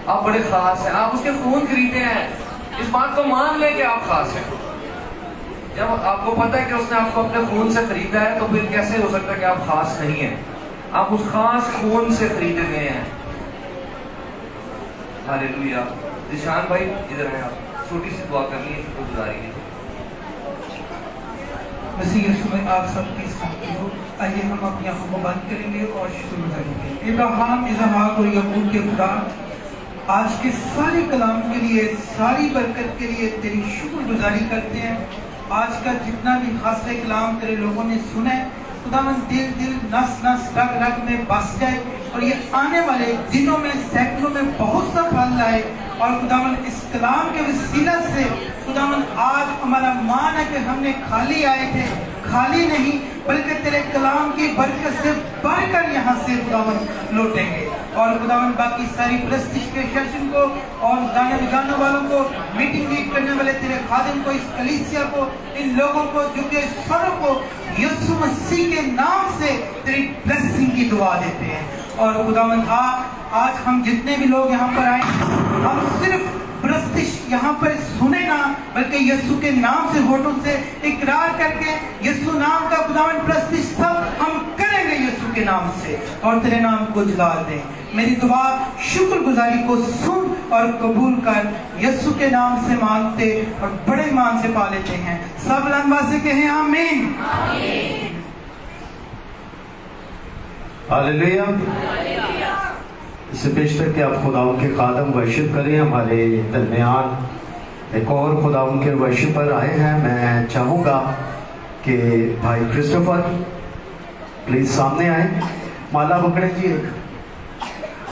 आप बड़े खास हैं, आप उसके खून खरीदे हैं। इस बात को मान लें कि आप खास हैं। जब आपको पता है कि उसने आपको अपने खून से खरीदा है, तो फिर कैसे हो सकता है कि आप खास नहीं हैं? आप उस खास खून से खरीदे गए हैं। हालेलुया। निशान भाई इधर हैं, आप छोटी सी दुआ करनी है, तो गुजारी कीजिए। मसीह यीशु में आप सबकी साथी हो। आइए हम अपनी आंखों को बंद करेंगे और शुरू करेंगे। इब्राहिम, इसहाक और याकूब के खुदा, आज के सारे कलाम के लिए, सारी बरकत के लिए तेरी शुक्रगुजारी करते हैं। आज का जितना भी खासे कलाम तेरे लोगों ने सुना है, खुदावन दिल दिल नस नस रग रग में बस जाए और ये आने वाले दिनों में सैकड़ों में बहुत सा फल लाए। और खुदावन इस कलाम के वसीला से खुदावन आज हमारा मान है कि हमने खाली आए थे, खाली नहीं बल्कि तेरे कलाम की बरकत से बढ़कर यहाँ से खुदावन लौटेंगे। और खुदावन बाकी सारी प्रस्तिश के सेशन को और गाने बजाने वालों को, मीटिंग लीड करने वाले तेरे खादिम को, इस कलीसिया को, इन लोगों को, जो कि सबों को यीशु मसीह के नाम से तेरी ब्लेसिंग की दुआ देते हैं। और खुदावन आज हम जितने भी लोग यहाँ पर आए, हम सिर्फ प्रस्तिश यहाँ पर सुने ना, बल्कि यीशु के नाम से होठों से इकरार करके यीशु नाम का खुदावन प्रस्तिश सब हम करेंगे यीशु के नाम से और तेरे नाम को जलाल दें। मेरी दुआ शुक्रगुजारी को सुन और कबूल कर, यीशु के नाम से मांगते और बड़े मान से पा लेते हैं। सब लंबासे कहें आमीन। हालेलुया। इससे पेश करके आप खुदावं के खादम वर्शिप करें। हमारे दरमियान एक और खुदावं के वर्शिपर आए हैं। मैं चाहूँगा कि भाई क्रिस्टोफर प्लीज सामने आए, माला पकड़े जी एक,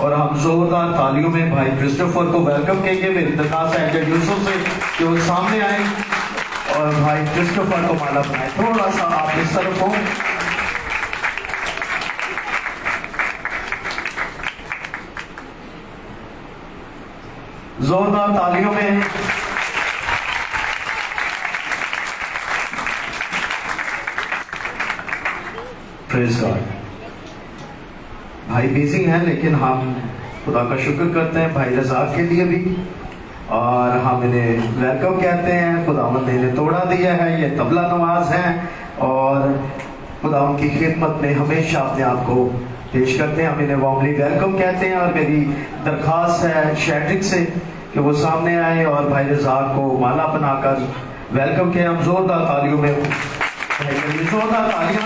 और हम जोरदार तालियों में भाई क्रिस्टोफर को वेलकम कहेंगे। मेरी दरखास्त है एंजल यूसुफ से कि वो सामने आए और भाई क्रिस्टोफर को माला बनाए। थोड़ा सा आप इस तरफ हो। जोरदार तालियों में प्रेज गॉड। भाई बिजी हैं, लेकिन हम खुदा का शुक्र करते हैं भाई रज़ाक के लिए भी, और हम इन्हें वेलकम कहते हैं। खुदावंद ने इन्हें तोड़ा दिया है, ये तबला नवाज हैं और खुदावंद की खिदमत में हमेशा अपने आप को पेश करते हैं। हम इन्हें वार्मली वेलकम कहते हैं और मेरी दरख्वास्त है शैड्रिक से कि वो सामने आए और भाई रज़ाक को माला बनाकर वेलकम किया। हम जोरदार तालियों में, जोरदार तालियां।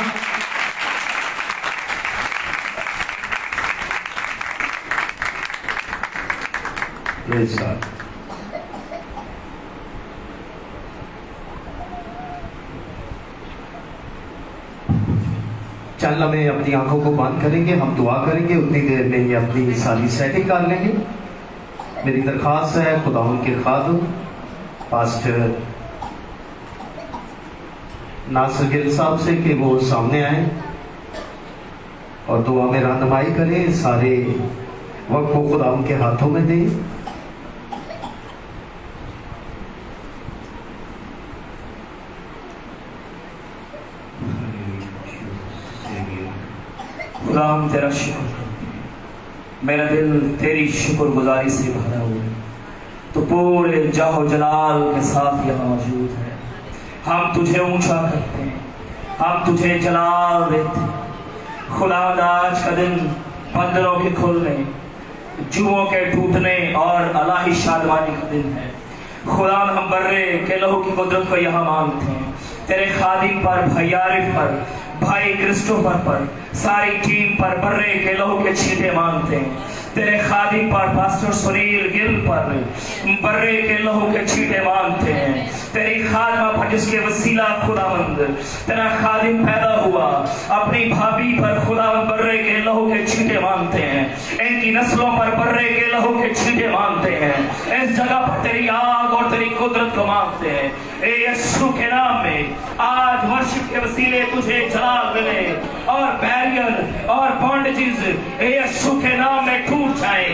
चल हमें अपनी आंखों को बंद करेंगे, हम दुआ करेंगे, उतनी देर में ही अपनी सारी सेटिंग कर लेंगे। मेरी दरख्वास्त है खुदा उनके खादम पास्टर नासिर गिल साहब से कि वो सामने आए और दुआ में रहनुमाई करें। सारे वक्त को खुदा उनके हाथों में दें। खुदा हम तेरा शुक्र, मेरा दिल तेरी शुक्रगुजारी से भरा हुआ है। तो पूरे जाहो जलाल के साथ यहाँ मौजूद है। हम तुझे ऊंचा करते हैं, हम तुझे जलाल देते हैं। खुदा आज का दिन बंदरों के खुलने, जुओं के टूटने और अलाही शादवानी का दिन है। खुदा हम बर्रे के लहू की कुदरत को यहाँ मांगते हैं। तेरे खादिम पर, भाई आरिफ पर, भाई क्रिस्टोफर पर, सारी टीम पर बर्रे के लहू के छींटे मांगते हैं। तेरे खादिम पर, पास्टर सुनील गिल पर बर्रे के लहू के छींटे मांगते हैं। तेरी खादमा पर जिसके वसीला खुदावंद तेरा खादिम पैदा हुआ, अपनी भाभी पर खुदावंद बर्रे के लहू के छींटे मांगते हैं। इनकी नस्लों पर बर्रे के लहू के छींटे मांगते हैं। इस जगह पर तेरी आग और तेरी कुदरत को मांगते हैं। यीशु के नाम में आज वर्शिप के वसीले तुझे जलाल मिले और बैरियर और बॉन्डेजेस यीशु के नाम में टूट जाए।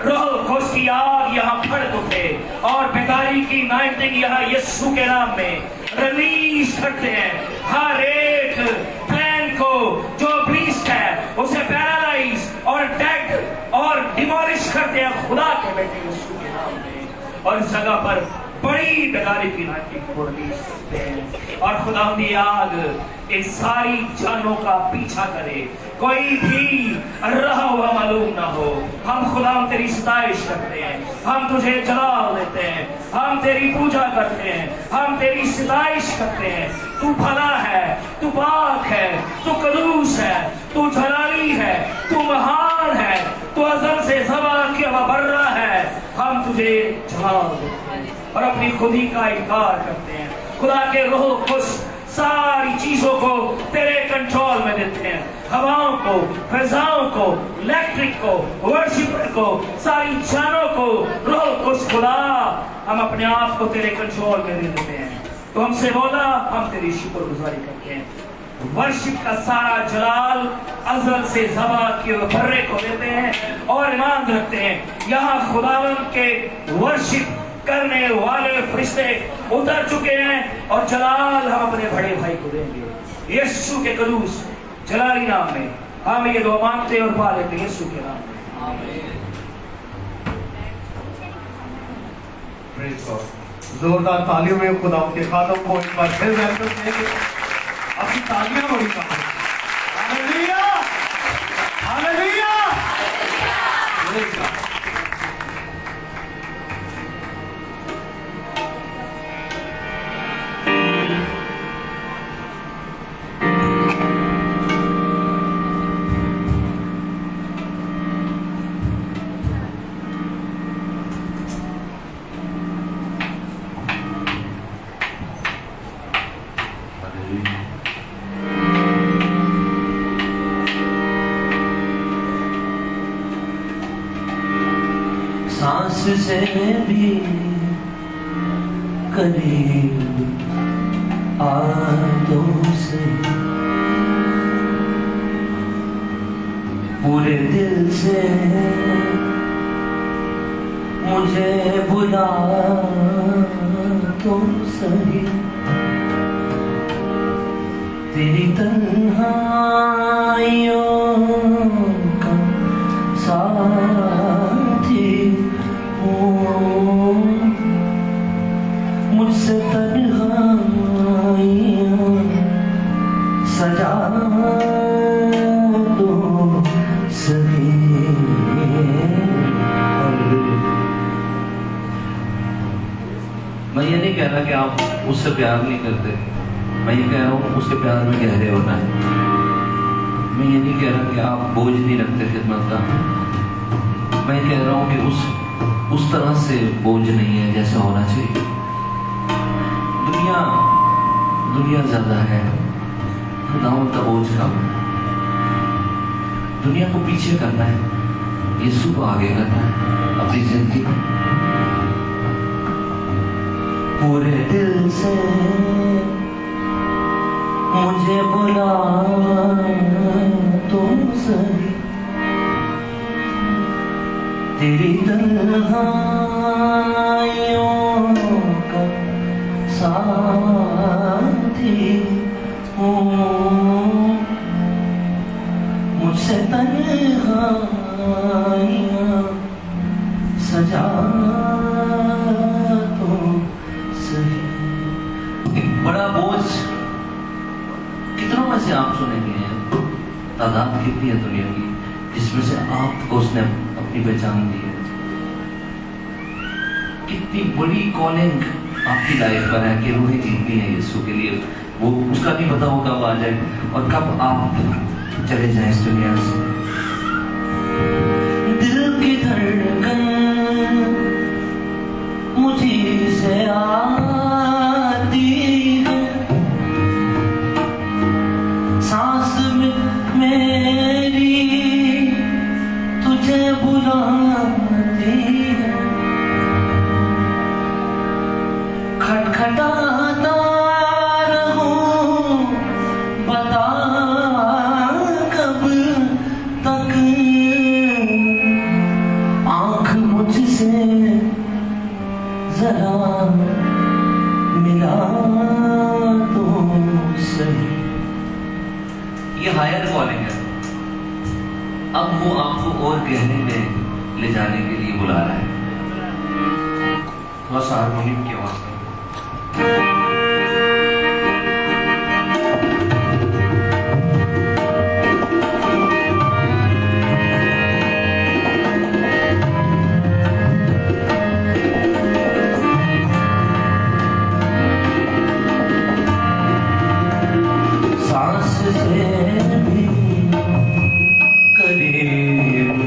रूह खुश की आग यहाँ फड़क उठे और बेदारी की नाइटिंग यहाँ यीशु के नाम में रिलीज करते हैं। हर एक प्लान को जो ब्लीस्ट है उसे पैरालाइज और डेड और डिमोलिश करते हैं खुदा के बेटे यीशु के नाम में। और इस जगह पर बड़ी बेदारी की नाइटिंग को रिलीज करते हैं और खुदा की आग इन सारी जानों का पीछा करे, कोई भी रहा हुआ मालूम ना हो। हम खुदा तेरी सताइश करते हैं, हम तुझे जलाल देते हैं, हम तेरी पूजा करते हैं, हम तेरी सताइश करते हैं। तू भला है, तू पाक है, तू कदूस है, तू जलाली है, तू महान है। तू अज़ल से ज़बा की बर्रा है। हम तुझे जलाल देते हैं और अपनी खुदी का इनकार करते हैं। खुदा के रोह खुश सारी चीजों को तेरे कंट्रोल में देते हैं। हवाओं को, फिजाओं को, इलेक्ट्रिक को, वर्शिपर को, सारी जानों को रोह खुश खुदा हम अपने आप को तेरे कंट्रोल में दे देते हैं। तो हमसे बोला, हम तेरी शुक्रगुजारी करते हैं। वर्शिप का सारा जलाल अज़ल से ज़बा के बर्रे को देते हैं और ईमान रखते हैं यहाँ खुदावंद के वर्शिप करने वाले फरिश्ते उतर चुके हैं और जलाल हम अपने बड़े भाई को देंगे। यीशु के कदूस जलाली नाम में हम ये दुआ मांगते और पा लेते यीशु के नाम में, आमीन। जोरदार तालियों में खुदा के खादम को एक बार फिर वेलकम करेंगे। अपनी तालियां बड़ी करें। Hallelujah, hallelujah, hallelujah. सांस से भी करीब आदों से पूरे दिल से मुझे बुला तो सही। तेरी तन्हाइयों का साथी हूँ, मुझसे तन्हाइयों सजा तो सही। मैं ये नहीं कह रहा कि आप उससे प्यार नहीं करते, मैं ये कह रहा हूँ उसके प्यार में गहरे होना है। मैं ये नहीं कह रहा कि आप बोझ नहीं रखते खिदमत का, मैं ये कह रहा हूँ कि उस तरह से बोझ नहीं है जैसे होना चाहिए। दुनिया ज्यादा है, खुदावंद का बोझ कम। दुनिया को पीछे करना है, यीशु को आगे करना है अपनी जिंदगी में। पूरे दिल से मुझे बुला तो सही। तेरी तन्हाइयों का साथी हूँ, मुझसे तन्हाइयाँ सजा तो सही। एक बड़ा बोझ कितनों में से आप सुनेंगे हैं, तादाद कितनी है दुनिया की जिसमें से आपको उसने अपनी पहचान दी है। कितनी बड़ी कॉलिंग आपकी लाइफ पर है कि रूहें जीतनी है यीशु के लिए। वो उसका नहीं पता वो कब आ जाए और कब आप चले जाएं इस दुनिया से। दिल की धड़कन मुझी से आती है, सांस में मेरी तुझे बुलाती है। खटखटाता रहूं, बता कब तक आंख मुझसे जरा मिला तो सही। ये हायर कॉलिंग है। अब वो आपको और गहरे में ले जाने के लिए बुला रहा है। थोड़ा सा हारमोनियम की आवाज में। सांस से भी करीब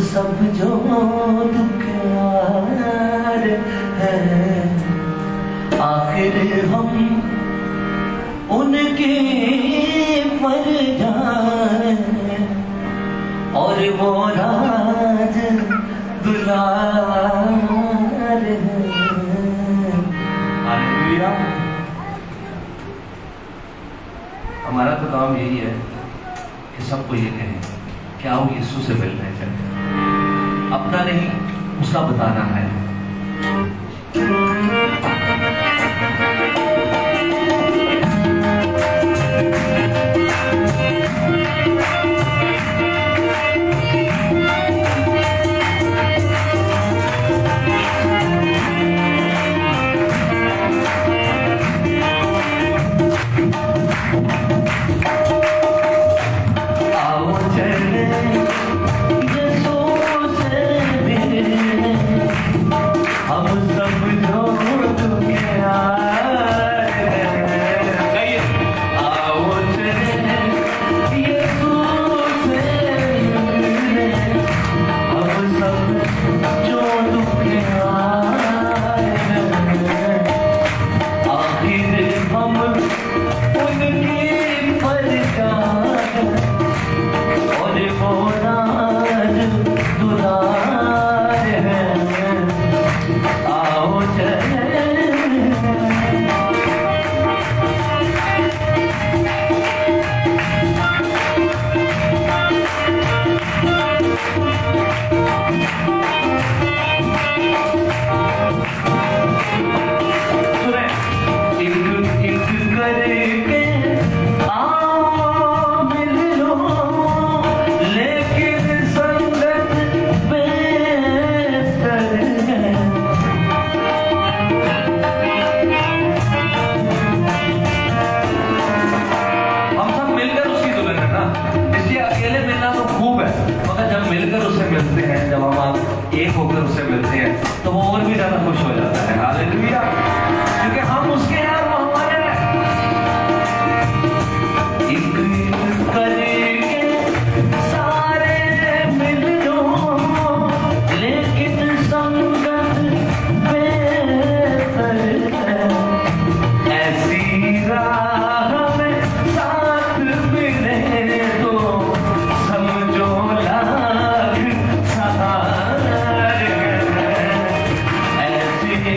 सब जो दुखियार है आखिर हम उनके पर जाए और वो राज दुलार है। हालेलुया। हमारा तो काम यही है कि सबको ये कहें कि आओ यीशु से मिलने चले, अपना नहीं उसका बताना है। एक होकर उससे मिलते हैं तो वो और भी ज्यादा खुश हो जाता है। हालेलुया। क्योंकि हम उसके हैं और वो हमारे हैं। एक करके सारे मिल लो लेकिन संगत बेहतर है। ऐसी राह में साथ मिले तो समझो लाख सहारे। ऐसी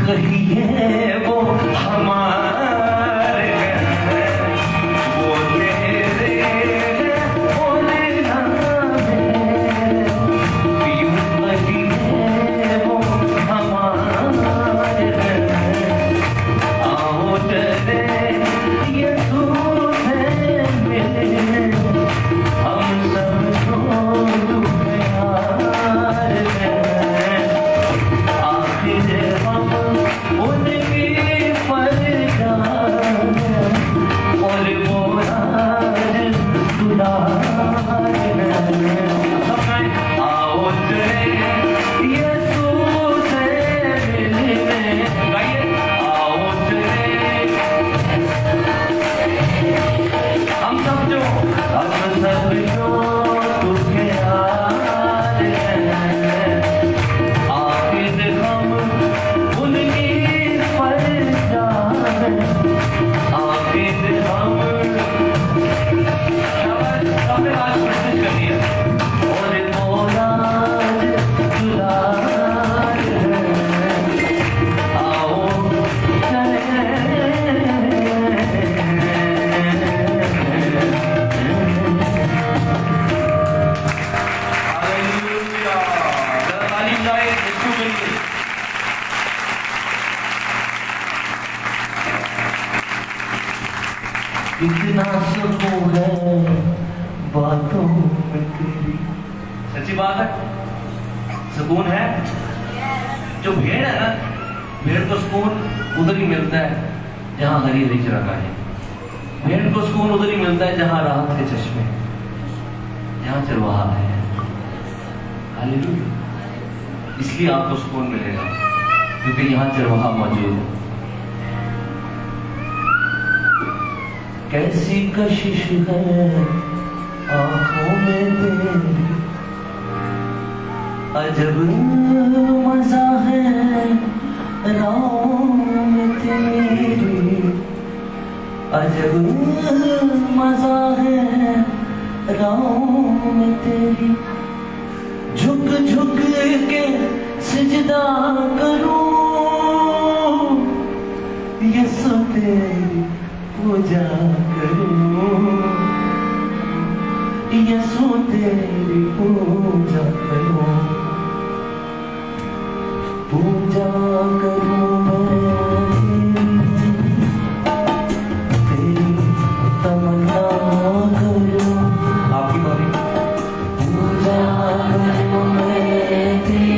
कहिए वो हमारे हैं, वो तेरे बोले नाम है, यूं कहिए वो हमारे हैं, आओ चले यीशु से मिले, हम सबको प्यार हैं, आखिर हम उनकी परजान और वो राज दुलार हैं, आओ चले यीशु से मिलने, गाइए आओ चले हम सब जो तुझे याद हैं, आखिर हम उनकी परजान, आखिर हम सबने आज कोशिश करी है और वो राज दुलार हैं, आओ कितना सुकून है बातों में तेरी, सच्ची बात है, सुकून है। जो भेड़ है ना, भेड़ को सुकून उधर ही मिलता है जहाँ हरी हरी चरागाहें है। भेड़ को सुकून उधर ही मिलता है जहाँ राहत के चश्मे, जहाँ चरवाहा है। हालेलुया। इसलिए आपको सुकून मिलेगा क्योंकि यहाँ चरवाहा मौजूद है। कैसी कशिश है आंखों में तेरी, अजब मजा है राहों में तेरी, अजब मजा है राहों में तेरी, झुक झुक के सिजदा करूं यीशु तेरी पूजा करूं, यीशु तेरी पूजा करूं, पूजा करूं मैं तेरी तमन्ना करूं, आपकी बारी। पूजा करूं मैं तेरी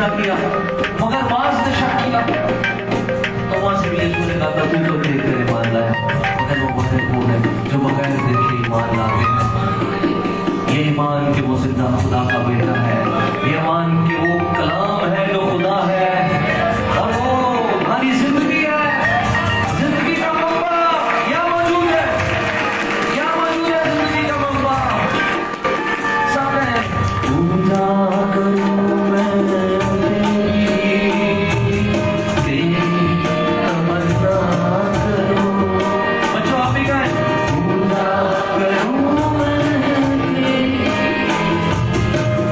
सजदा किया, मगर बाज ने शक किया। तो वहां से भी यीशु ने कहा था तू तो देख कर ईमान लाया, मगर वो बंदे वो है जो बगैर देखे ईमान लाते हैं। ये ईमान के वो जिंदा खुदा का बेटा है, ये ईमान के वो कलाम है जो खुदा है, और वो हमारी जिंदगी है। जिंदगी का मंबा यहाँ मौजूद है, यहाँ मौजूद है जिंदगी का मंबा। सामने पूजा करूं मैं तेरी तमन्ना करूं। बच्चों आप भी गाएं। पूजा करूं मैं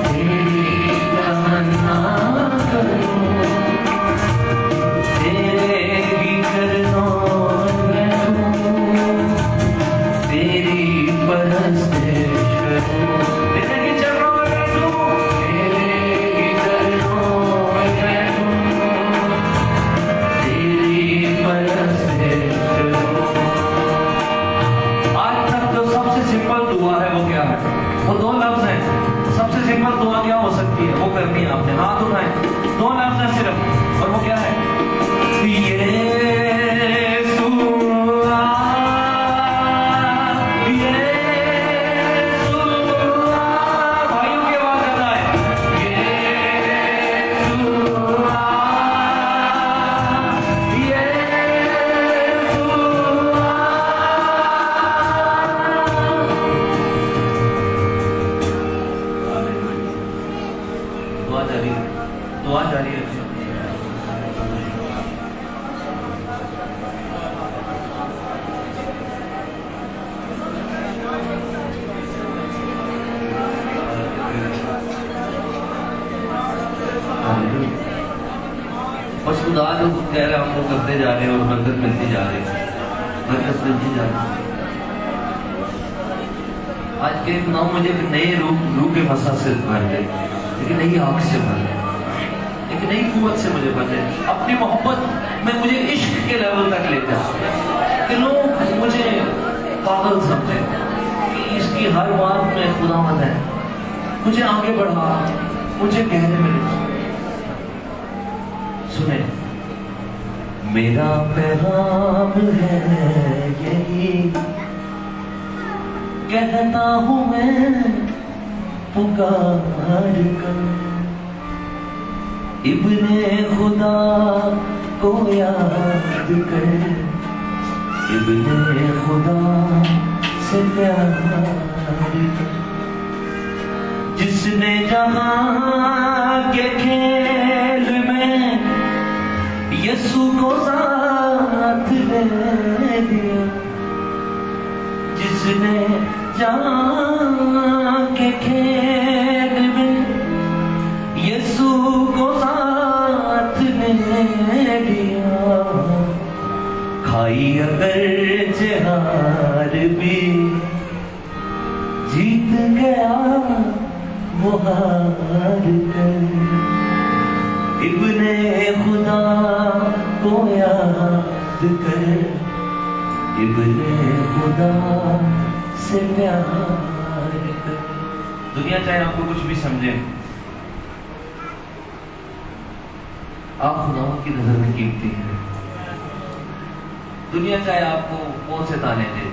तेरी तमन्ना करूं। तेरे भी चरणों में हूं, तेरी परस्तिश करूं। तेरे की चरणों में बैठूं, तेरे चरणों में हूं, तेरी परस्तिश करूं। आज तक जो सबसे सिंपल दुआ है वो क्या है? वो दो लफ्ज हैं। सबसे सिंपल दुआ क्या हो सकती है? वो करनी है आपने। हाथ उठाएं, दो लफ्ज हैं सिर्फ, और वो क्या है? भाइयों की आवाज ज्यादा है। दुआ जारी रखिए। बस खुदा जो कह रहे हैं हम वो करते जा रहे हैं और बरकत मिलती जा रही है, बरकत मिलती जा रही है। आज के नाम मुझे एक नए रूह के फंसा से भर गए, एक नई आंख से भर गए, एक नई कुव्वत से मुझे भर गए। अपनी मोहब्बत में मुझे इश्क के लेवल तक ले जाए कि लोग मुझे पागल समझे कि इसकी हर बात में खुदावंद है। मुझे आगे बढ़ा, मुझे गहरे में ले। सुने, मेरा पैगाम है यही, कहता हूँ मैं पुकार कर, इब्ने खुदा को याद कर, इब्ने खुदा से प्यार कर, जिसने जहां के खेल में यीशु को साथ ले लिया, जिसने जहां के खेल में यीशु को साथ ले लिया, खाई अगर जहार भी जीत गया वो हार कर, इब्ने खुदा को याद कर, इब्ने खुदा से प्यार कर। दुनिया चाहे आपको कुछ भी समझे, आप खुदा की नजर में कीमती हैं। दुनिया चाहे आपको कौन से ताने दे,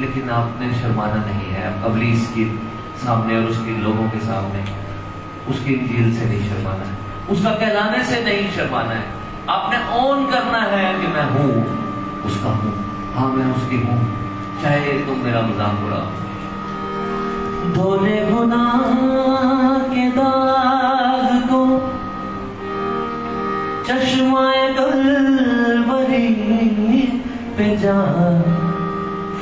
लेकिन आपने शर्माना नहीं है अबलीस के सामने और उसके लोगों के सामने। उसकी इंजील से नहीं शर्माना है, उसका कहलाने से नहीं शर्माना है। आपने ऑन करना है कि मैं हूं उसका हूं, हाँ मैं उसकी हूं, चाहे तुम मेरा मजाक उड़ाओ। धोले गुनाह के दाग को चश्माए कलवरी पे जा,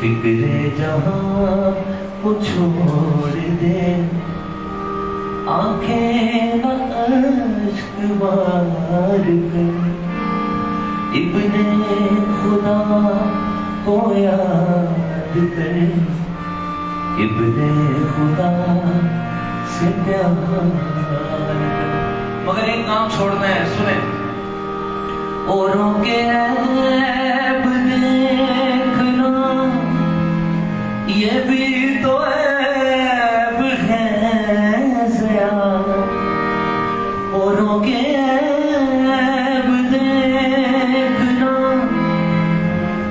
फिक्रे जहां को छोड़ दे, आंखें न अश्क बार कर, इब्ने खुदा को याद कर, इब्ने खुदा से प्यार कर। मगर एक काम छोड़ना है, सुने, औरों के ऐब देखना ये भी तो ऐब है ज़या, औरों के ऐब देखना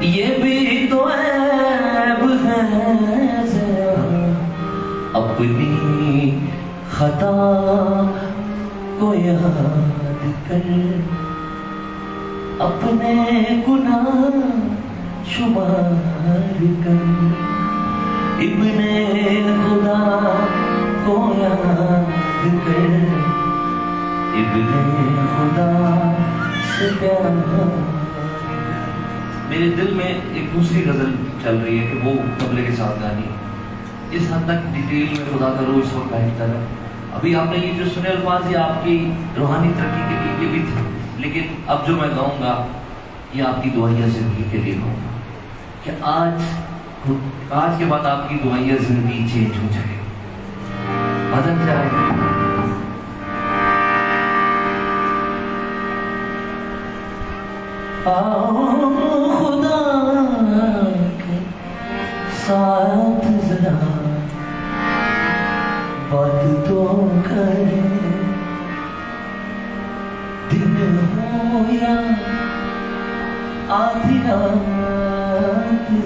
ये भी तो ऐब है ज़रा, अपनी खता को याद कर, अपने गुनाह शुमार कर, इब्ने खुदा को याद कर, इब्ने खुदा से प्यार। मेरे दिल में एक दूसरी गजल चल रही है कि वो तबले के साथ गानी है। इस हद तक डिटेल में खुदा का रूह इस वक्त बेहतर है। अभी आपने ये जो सुने अल्फाज ये आपकी रूहानी तरक्की के लिए ये भी थे, लेकिन अब जो मैं गाऊंगा ये आपकी दुआइया जिंदगी के लिए गाऊंगा कि आज के बाद आपकी दुआइया जिंदगी चेंज हो जाए, बदल जाए। खुदा के साथ जरा बात तो करे, दिन हो या आधी रात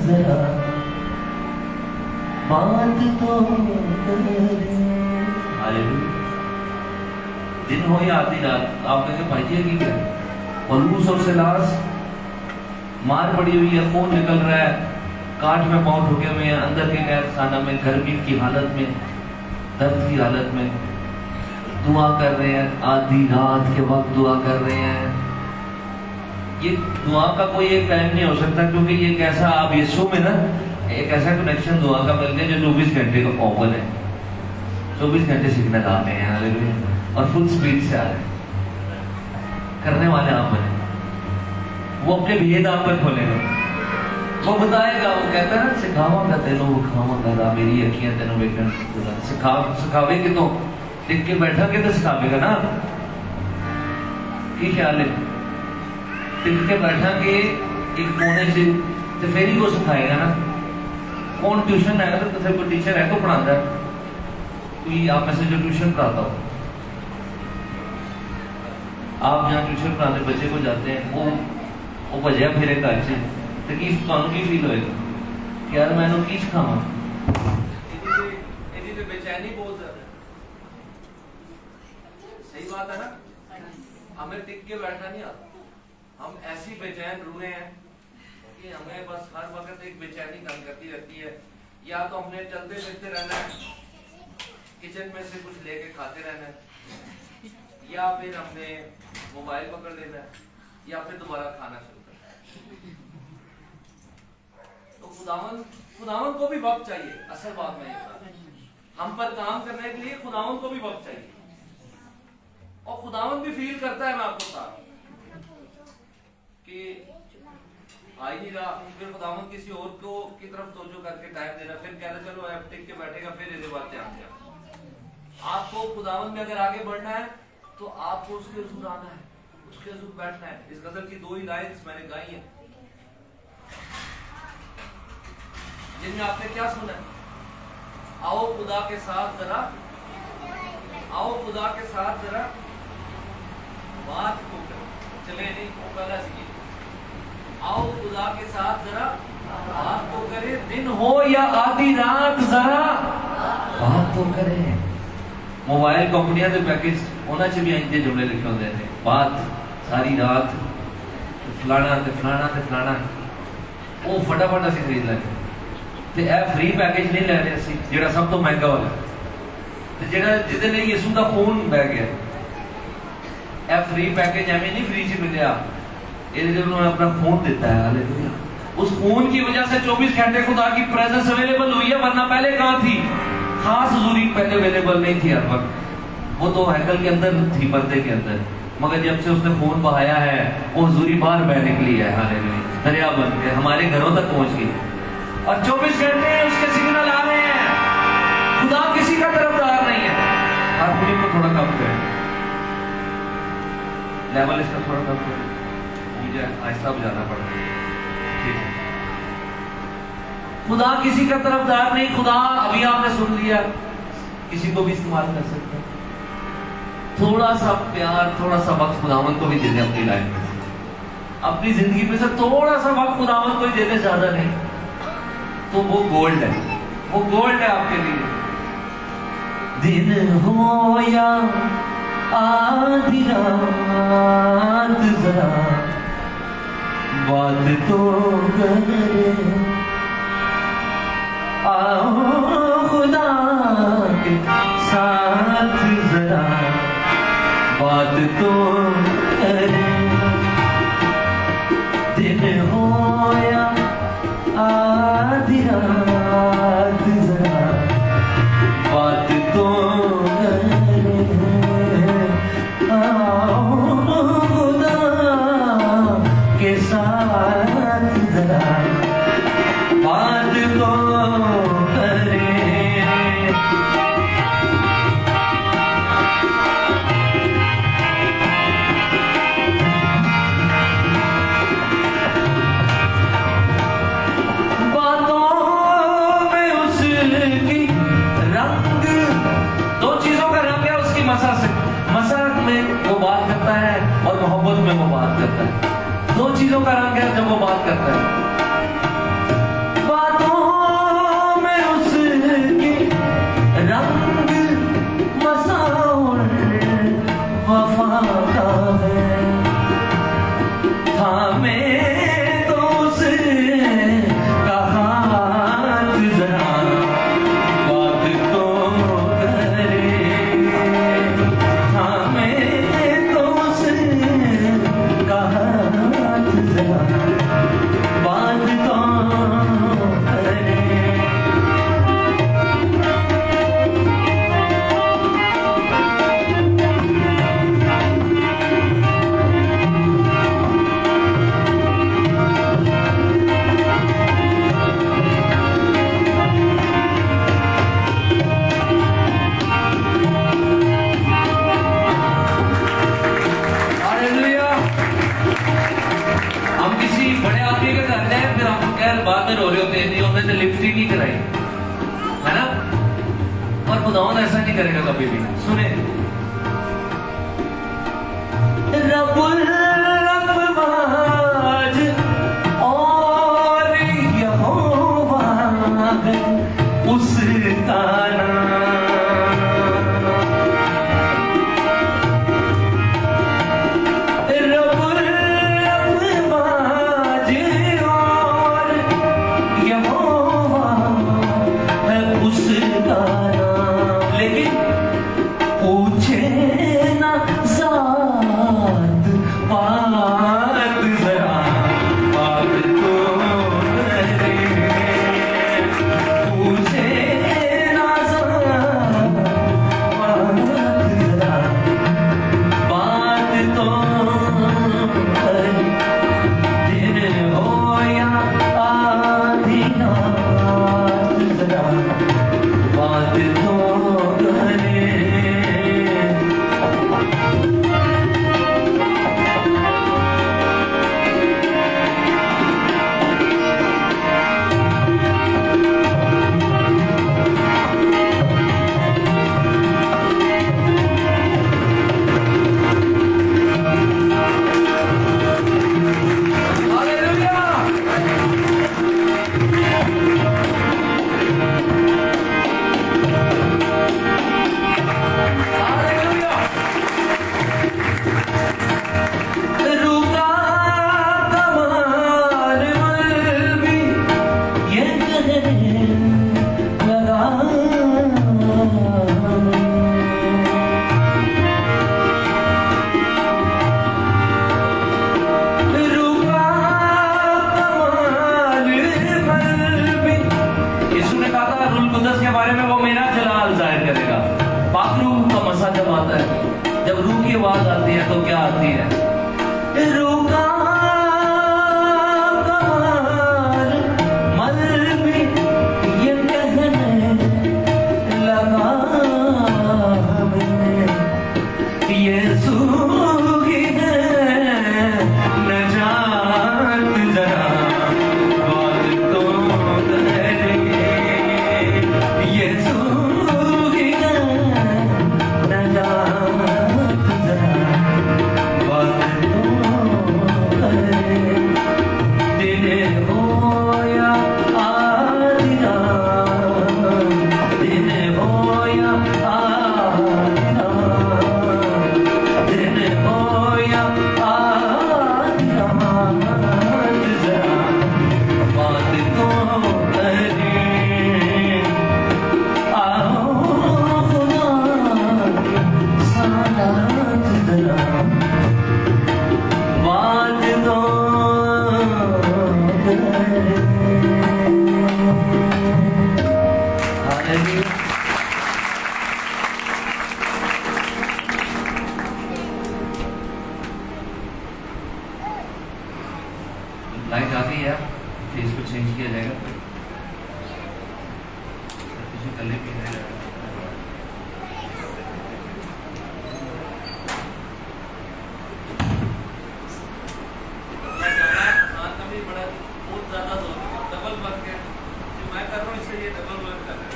जरा बात तो करे। दिन हो या आधी रात, आप कहेंगे भाई जी की क्या मलबूस और सिलास मार पड़ी हुई है, फोन निकल रहा है, काट में पाँव ठुके हुए हैं, अंदर के कैद खाना में, गर्मी की हालत में, दर्द की हालत में दुआ कर रहे हैं, आधी रात के वक्त दुआ कर रहे हैं। ये दुआ का कोई एक टाइम नहीं हो सकता, क्योंकि ये कैसा आप यीशु में ना एक ऐसा कनेक्शन दुआ का मिल गया जो 24 घंटे का ओपन है, 24 घंटे सिग्नल आ रहे हैं हालेलुया, और फुल स्पीड से आ रहे हैं। करने वाले आप बने, वो अपने भेद आप पर खोलेगा, वो बताएगा, वो कहता है ना सिखावा तेनों खावा करा मेरी अखियां तेनों वेखन सिखावे कि तो टिक के बैठा के तो सिखावेगा ना। की ख्याल है, टिक के बैठा के एक कोने से तो फिर ही वो सिखाएगा ना। कौन ट्यूशन है तो तुझे कोई टीचर है तो पढ़ाता है, कोई आप में से जो ट्यूशन पढ़ाता हो, आप जहाँ ट्यूशन पढ़ाने बच्चे को जाते हैं वो भजया फिरे घर से तो की फील होएगा कि यार मैं की सिखावा, बेचैनी बहुत ज्यादा। सही बात है ना, हमें टिक के बैठना नहीं आता, हम ऐसी बेचैन रूहे हैं कि हमें बस हर वक्त एक बेचैनी काम करती रहती है। या तो हमने चलते फिरते रहना है, किचन में से कुछ लेके खाते रहना है, या फिर हमने मोबाइल पकड़ लेना है, या फिर दोबारा खाना शुरू करना है। तो खुदावन को भी वक्त चाहिए। असल बात में हम पर काम करने के लिए खुदावन को भी वक्त चाहिए, और खुदावन भी फील करता है। मैं आपको बता कि आ ही नहीं रहा, फिर खुदावन किसी और को की तरफ तवज्जो करके टाइम देना, फिर कह रहे चलो ऐप टिक के बैठेगा, फिर ये बात ध्यान दिया। आपको खुदावन में अगर आगे बढ़ना है तो आपको उसके हुजूर आना है, उसके हुजूर बैठना है। इस गजल की 2 ही लाइन्स मैंने गाई है, जिनमें आपने क्या सुना? आओ खुदा के साथ जरा, आओ खुदा के साथ जरा बात को चले नहीं पहला सीखिए। आओ खुदा के साथ जरा बात तो करे, दिन हो या आधी रात जरा बात तो करे। मोबाइल कंपनियां के पैकेज होना चाहिए इंजे जुमले लिखे होते हैं, बात सारी रात फलाना ते फलाना ते फलाना, वो फटाफट असं खरीद लेंगे। तो यह फ्री पैकेज नहीं ले रहे असं, जो सब तो महंगा वाला, तो जो जिदे यीशु का खून बह गया, यह फ्री पैकेज एवं नहीं फ्री च मिलया, उन्होंने अपना खून देता है। हालेलुया। उस खून की वजह से 24 घंटे खुदा की प्रेजेंस अवेलेबल हुई है, वरना पहले कहाँ थी? खास हजूरी पहले अवेलेबल नहीं थी हर वक्त, वो तो हैकल के अंदर थी, पर्दे के अंदर, मगर जब से उसने खून बहाया है वो हजूरी बाहर बह निकली है। हालेलुया। दरिया बन के हमारे घरों तक पहुंच गई, और 24 घंटे उसके सिग्नल आ रहे हैं। खुदा किसी का तरफदार नहीं है। हारमोनियम को थोड़ा कम करें, लेवल इसका थोड़ा कम करें, मुझे आहिस्ता बजाना पड़ रहा है। ठीक है, खुदा किसी का तरफदार नहीं। खुदा अभी आपने सुन लिया, किसी को भी इस्तेमाल कर सकते हैं। थोड़ा सा प्यार, थोड़ा सा वक्त खुदावंद को भी दे दे अपनी लाइफ में, अपनी जिंदगी में से थोड़ा सा वक्त खुदावंद को ही दे दे, ज्यादा नहीं, तो वो गोल्ड है, वो गोल्ड है आपके लिए। दिन हो या आधी रात, जरा बात तो करे, आओ खुदा के साथ जरा बात तो करे। दिन हो या आधी रात, जरा बात तो करे, आओ खुदा के साथ जरा बात तो करे। मसरत में वो बात करता है और मोहब्बत में वो बात करता है, दो चीजों का रंग है जब वो बात करता है। बातों में उसकी रंग मसाउर वफा का है, हमें तो उसका हाथ जरा बात तो करे, हमें तो उसका हाथ जरा बात तो करे। हालेलुया। हम किसी बड़े आदमी के घर जाए, फिर हम खैर बाद में रो रहे होते हैं, नहीं उन्होंने तो लिफ्ट ही नहीं कराई, है ना, पर खुदावंद ऐसा नहीं करेगा कभी भी। सुने, रब्बुल अफ़वाज और यहोवा है उसका नाम, रब्बुल अफ़वाज और यहोवा है उसका नाम। लेकिन पूछे ना जात बात जरा बात तो करे, पूछे ना जात बात जरा बात तो करे। दिन हो या आधी रात, जरा बात तो करे। हालेलुया। हालेलुया। रुका कमाल भी ये कहने लगा, रुका कमाल भी। यीशु ने कहा था रूल कुदस के बारे में, वो मेरा जलाल जाहिर करेगा। पाक रूह का मसा जब आता है, जब रूह की आवाज आती है तो क्या आती है? रुका कमाल भी ये कहने लगा, हमने यीशु की है नजात जरा बात तो करे, यीशु की है नजात लाइट आ गई है, फेस को चेंज किया जाएगा, कुछ कलर भी है। बहुत ज्यादा डबल वर्क है जो मैं कर रहा हूँ, इससे ये डबल वर्क कर रहा है।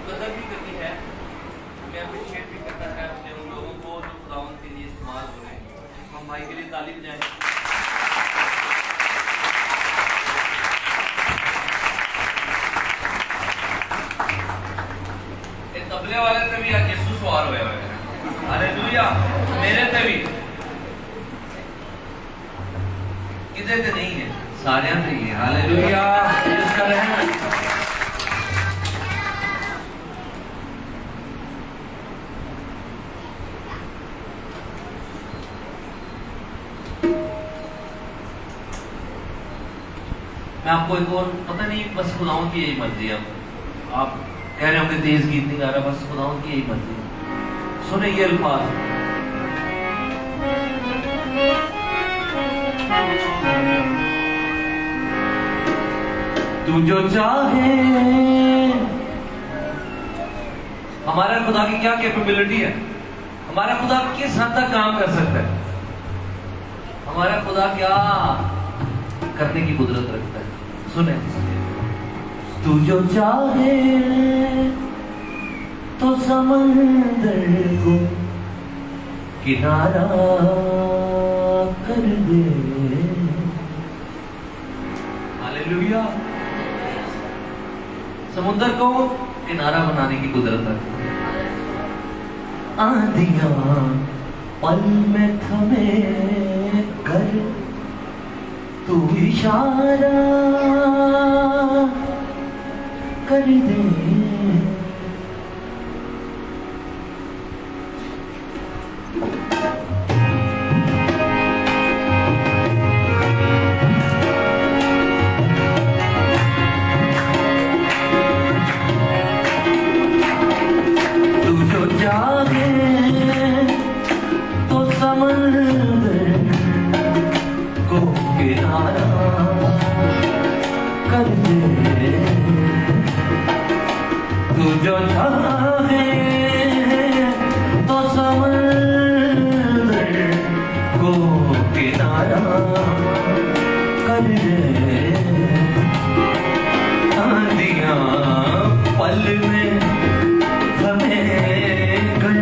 कदर भी करनी है, मैं अप्रिशिएट भी करता है अपने उन लोगों को जो खुदावंद के लिए इस्तेमाल हो रहे हैं। हम भाई के लिए ताली बजाएं। ये तबले वाले पे भी आज यीशु सवार हुए हैं। हालेलुया। मेरे पे भी किधर से नहीं है, सारे पे ही है। हालेलुया। इसका रहना मैं आपको एक और पता नहीं, बस खुदावंद की यही मर्जी है। आप कह रहे हो कि तेज गीत नहीं गा रहा, बस खुदावंद की यही मर्जी है। सुने ये अल्फाज, तू जो चाहे। हमारा खुदा की क्या कैपेबिलिटी है, हमारा खुदा किस हद तक काम कर सकता है, हमारा खुदा क्या करने की कुदरत रखता है। सुने, तू जो चाहे तो समंदर को किनारा कर दे। हालेलुया। समुद्र को किनारा बनाने की कुदरत है। आंधियां पल में थमे कर तू इशारा कर दे। तू जो चाहे तो समंदर को किनारा कर दे। तू जो चाहे तो समंदर को किनारा कर दे। आंधियां पल में थमे कर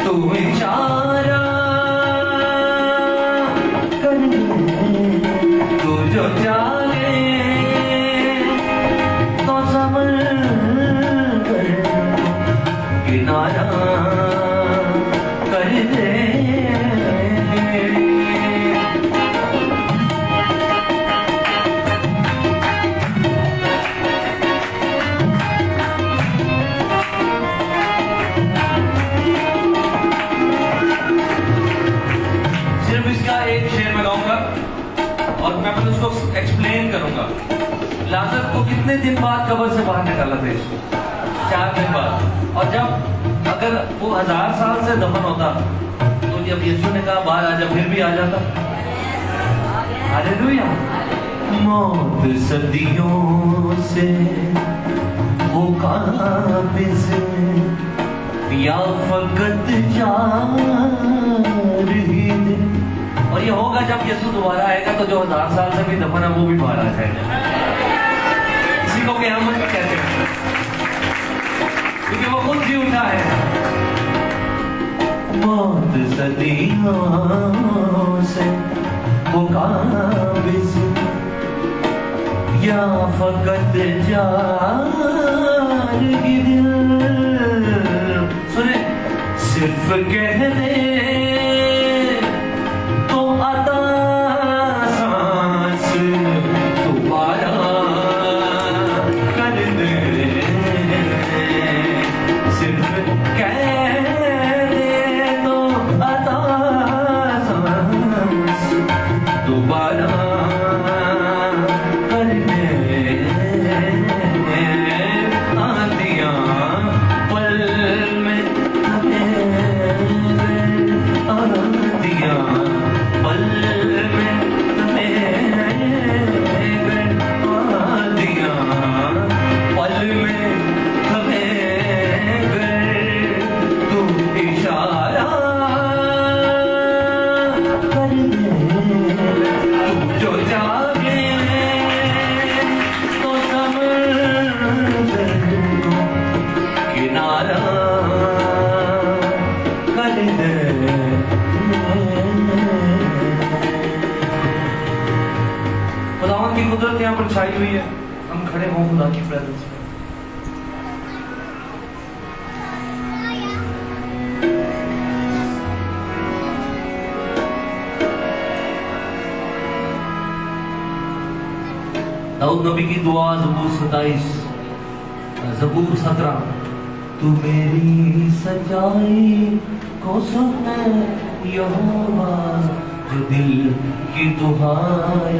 तू इशारा कर दे। तू जो चाहे तो समंदर किनारा कर दे। सिर्फ इसका एक शेर मैं गाऊंगा और मैं फिर उसको एक्सप्लेन करूंगा। लाजर को कितने दिन बाद कब्र से बाहर निकाला था इसको? 4 दिन बाद। और जब अगर वो 1000 साल से दफन होता तो जब यीशु ने कहा बाहर आ जा, फिर भी आ जाता। हालेलुया। मौत सदियों से वो काबिज या फकत 4 ही दिन। और ये होगा जब यीशु दोबारा आएगा तो जो 1000 साल से भी दफन है वो भी बाहर आ जाएगा। इसी को क़यामत कहते हैं, क्योंकि वो खुद जी उठा है। मौत सदियों से वो काबिज या फकत 4 ही दिन। सुने, सिर्फ कहने तो आता सांस दोबारा कर दे। सिर्फ कहने तो आता सांस दोबारा कर दे। आंधियां पल में थमे हुई है, हम खड़े हों खुदा की प्रेजेंस में। दाऊद नबी की दुआ ज़बूर 27, ज़बूर 17। तू मेरी सच्चाई को सुन यहोवा, जो दिल की दुहाई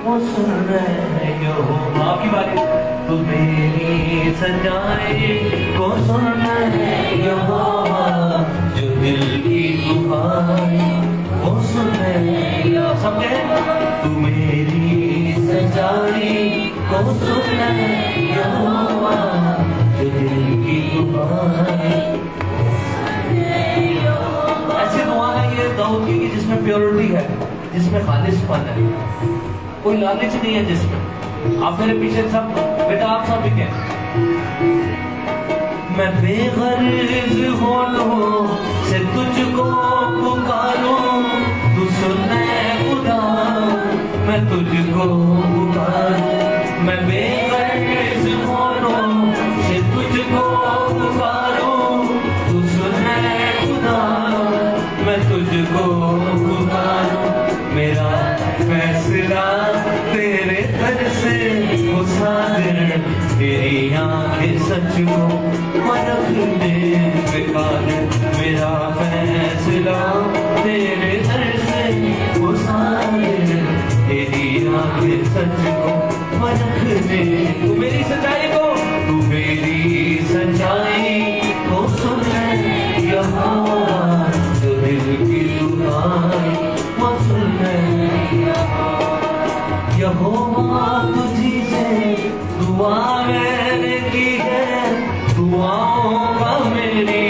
वो सुन रहे यहोवा। आपकी बारी। तू मेरी सच्चाई को सुन यहोवा, जो दिल की दुहाई वो सुन रहे यहोवा। समझे? तू मेरी सच्चाई को सुन यहोवा, जो दिल की दुहाई। ऐसी दुआ है ये दाऊद की जिसमें प्योरिटी है, जिसमें खालिसपन है, कोई लालच नहीं है जिसमें। आप मेरे पीछे सब बेटा, आप सब भी कहें, मैं बेगर्ज होठों से तुझको पुकारूं, तू सुने खुदा मैं तुझको पुकारूं। मैं बेगर्ज होठों से तुझको पुकारूं, तू सुने खुदा मैं तुझको पुकारूं। मेरा फैसला तेरे दर से वो सागर, तेरी आंखें सच को परख दे बेकार। मेरा फैसला तेरे दर से वो सागर, तेरी आंखें सच को परख दे। तू मेरी सच्चाई को, तू मेरी सच्चाई को सुन यहोवा, जो दिल की दुहाई वो सुन यहोवा। तुझी से दुआ मैंने की है, दुआओं का मेरी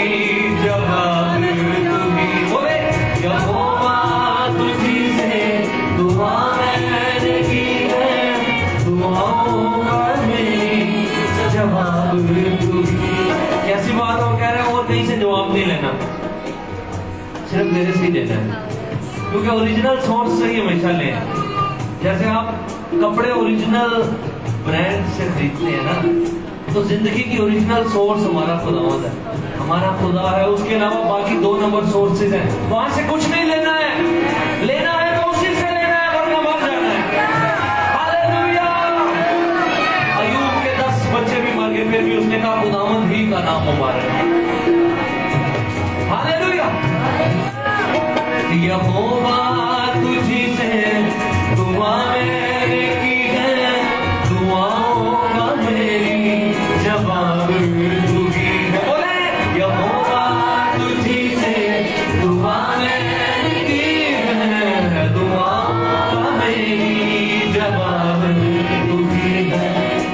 जवाब तू ही। बोले यहोवा तुझी से दुआ मैंने की है, दुआओं का मेरी जवाब तू ही। कैसी बात हो, कह रहे हैं और कहीं से जवाब नहीं लेना, सिर्फ मेरे से ही लेना है, क्योंकि ओरिजिनल सोर्स से ही हमेशा लें। जैसे आप कपड़े ओरिजिनल ब्रांड से खरीदते हैं ना, तो जिंदगी की ओरिजिनल सोर्स हमारा खुदावंद है, हमारा खुदा है। उसके अलावा बाकी 2 नंबर सोर्सेज हैं, वहां से कुछ नहीं लेना है। लेना है तो उसी से लेना है, वरना मर जाना है। हालेलुया। अय्यूब के 10 बच्चे भी मर गए, फिर भी उसने कहा खुदावंद ही का नाम मुबारक। हालेलुया। यहोवा तुझी से दुआ मैंने की है, दुआओं का मेरी जवाब तू ही है। बोले यहोवा तुझी से दुआ मैंने की है, दुआओं का मेरी जवाब तू ही है।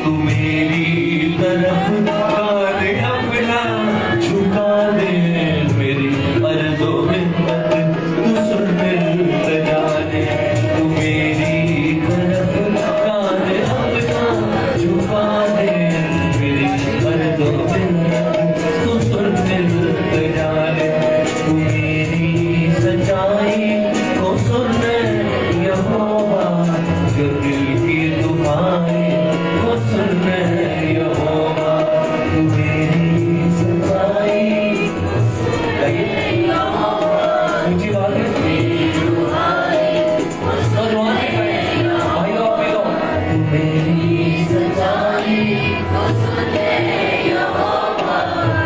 तू मेरी तरफ कान अपना झुका दे, मेरी अर्ज़ो मिन्नत तू सुन जाने। तू मेरी तरफ कान अपना झुका दे, मेरी अर्ज़ो मिन्नत तू सुन जाने। तू मेरी सच्चाई को सुन यहोवा, जो दिल की दुहाई को सुन यहोवा। तू मेरी सच्चाई ऊंची बात है, नौजवान भाई लोग भी लो। तू मेरी सच्चाई को सुन यहोवा,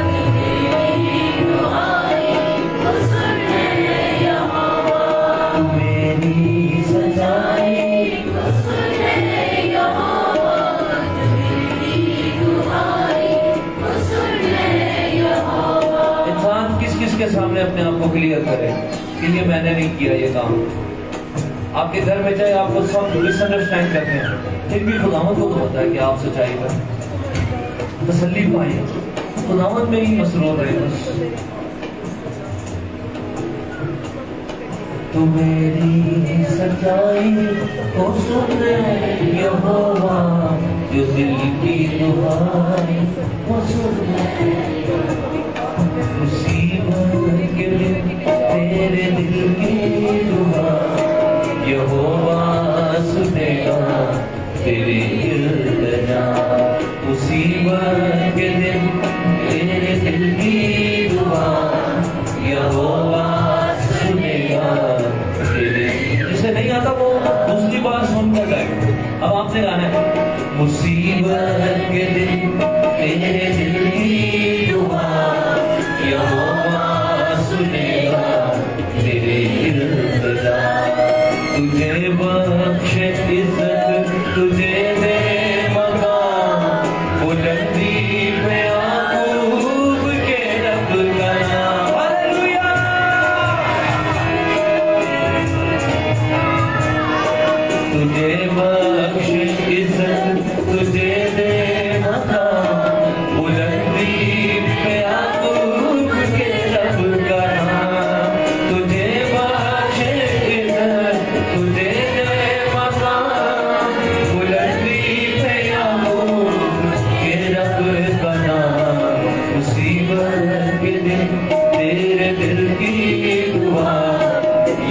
जो तेरी दुहाई को सुन यहोवा। तू मेरी सच्चाई को सुन यहोवा, जो तेरी दुहाई को सुन यहोवा। इंसान किस किस के सामने अपने आप को क्लियर करे कि ये मैंने नहीं किया ये काम। आपके घर में चाहे आपको सब मिसअंडरस्टैंड करते हैं, फिर भी खुदावंद को तो पता है कि आप सच्चाई पर तसल्ली पाए, खुदावंद में ही मसरूर रहे बस। तू मेरी सच्चाई को सुन यहोवा, जो दिल की दुहाई वो सुन। मुसीबत के दिन तेरे दिल की दुआ यहोवा सुनेगा, तेरे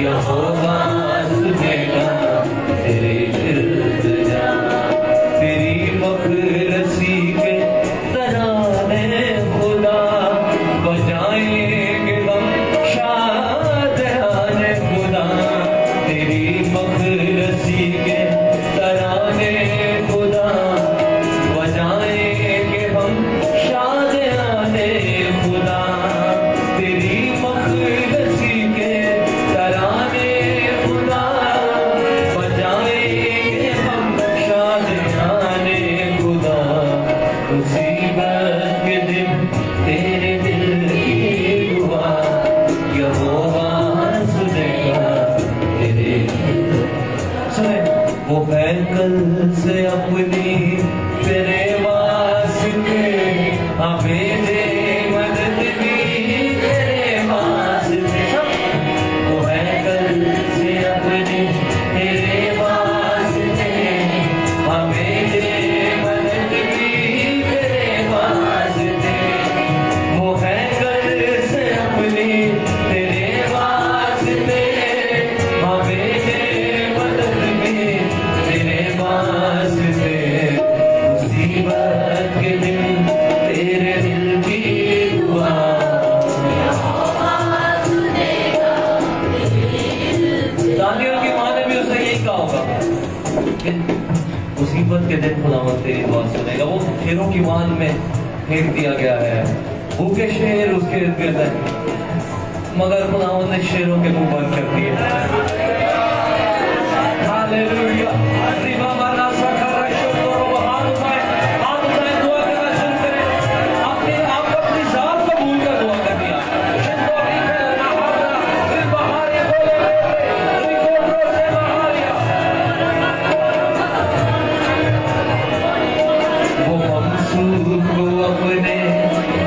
यहोवा सुनेगा तेरे इल्तिजा। तेरी मखरसी के तराने खुदा बजाएंगे हम शादियाने खुदा। तेरी मखरसी के तराने खुदा बजाएंगे हम शादियाने खुदा। तेरी मखरसी के तराने खुदा बजाएंगे हम शादियाने खुदा। मुसीबत के दिन तेरे दिल की दुआ यहोवा सुनेगा तेरे। सुने वो है कल से अपनी तेरे वास्ते हमें दे मदद भी तेरे वास्ते। वो है कल से अपनी तेरे वास्ते हमें दे मदद भी तेरे वास्ते। वो है कल से अपनी तेरे वास्ते हमें दे मदद भी तेरे वास्ते। मुसीबत के दिन तेरे दिल की दुआ दानियल की माँ ने भी उससे यही कहा होगा कि मुसीबत के दिन खुदावंद तेरी दुआ सुनेगा। वो शेरों की मान में फेंक दिया गया है, भूखे शेर उसके इर्द गिर्द हैं, मगर खुदावंद ने शेरों के मुंह बंद कर दिए। हालेलुया। रिवा माना सखरा शुक्र हाथ उठाए दुआ करना शुरू करें। अपने आप को अपनी जात को भूल कर दुआ करनी है। शिंदोरी फैलना हारा फिर बहारे बोले रिकॉर्डो से बहारिया। वो हमसूर को अपने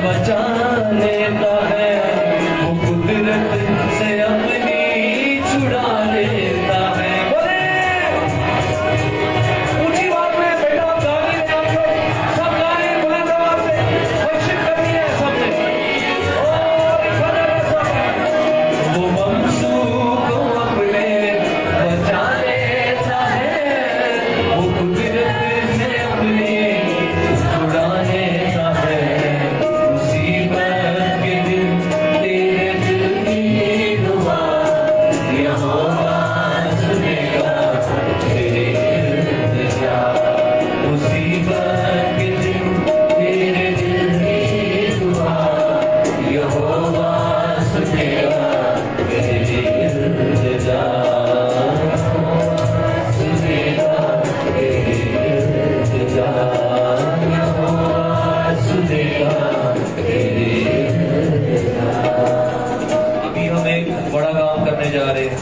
बचा लेता है, वो कुदरत से अपनी छुड़ा लेता है। बोले ऊंची बात में बेटा आप गा नहीं रहे, आप लोग सब गा रहे हैं बुलंद आवाज से, वर्शिप करनी है सबने। वो हमसूर को अपने बचा लेता है, वो कुदरत से अपनी छुड़ा लेता है। मुसीबत के दिन तेरे दिल की दुआ यहोवा सुनेगा तेरे इल्तिजा। मुसीबत के दिन तेरे दिल की दुआ यहोवा सुनेगा तेरे इल्तिजा। सुनेगा तेरे इल्तिजा यहोवा सुनेगा तेरे इल्तिजा। अभी हम एक बड़ा काम करने जा रहे हैं,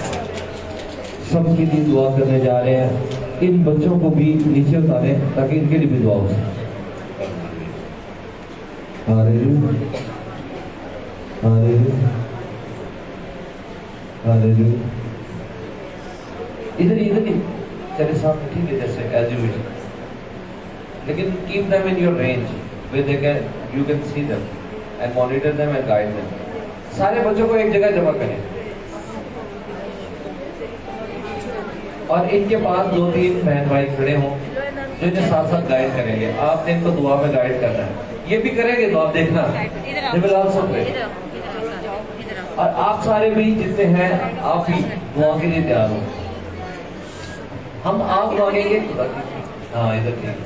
सबके लिए दुआ करने जा रहे हैं। इन बच्चों को भी नीचे उतारें ताकि इनके लिए भी दुआ हो सके। Hallelujah hallelujah hallelujah. इधर ही चले सामने, ठीक है, जैसे एज यू विश, लेकिन keep them in your range where they can you can see them and monitor them and guide them। सारे बच्चों को एक जगह जमा करें और इनके पास 2-3 बहन भाई खड़े हों जो इन्हें साथ साथ गाइड करेंगे। आपने इनको दुआ में गाइड करना है, ये भी करेंगे तो आप देखना। और आप सारे भी जितने हैं आप भी दुआ के लिए तैयार हो। हम आप मांगेंगे खुदा की। हाँ इधर ठीक।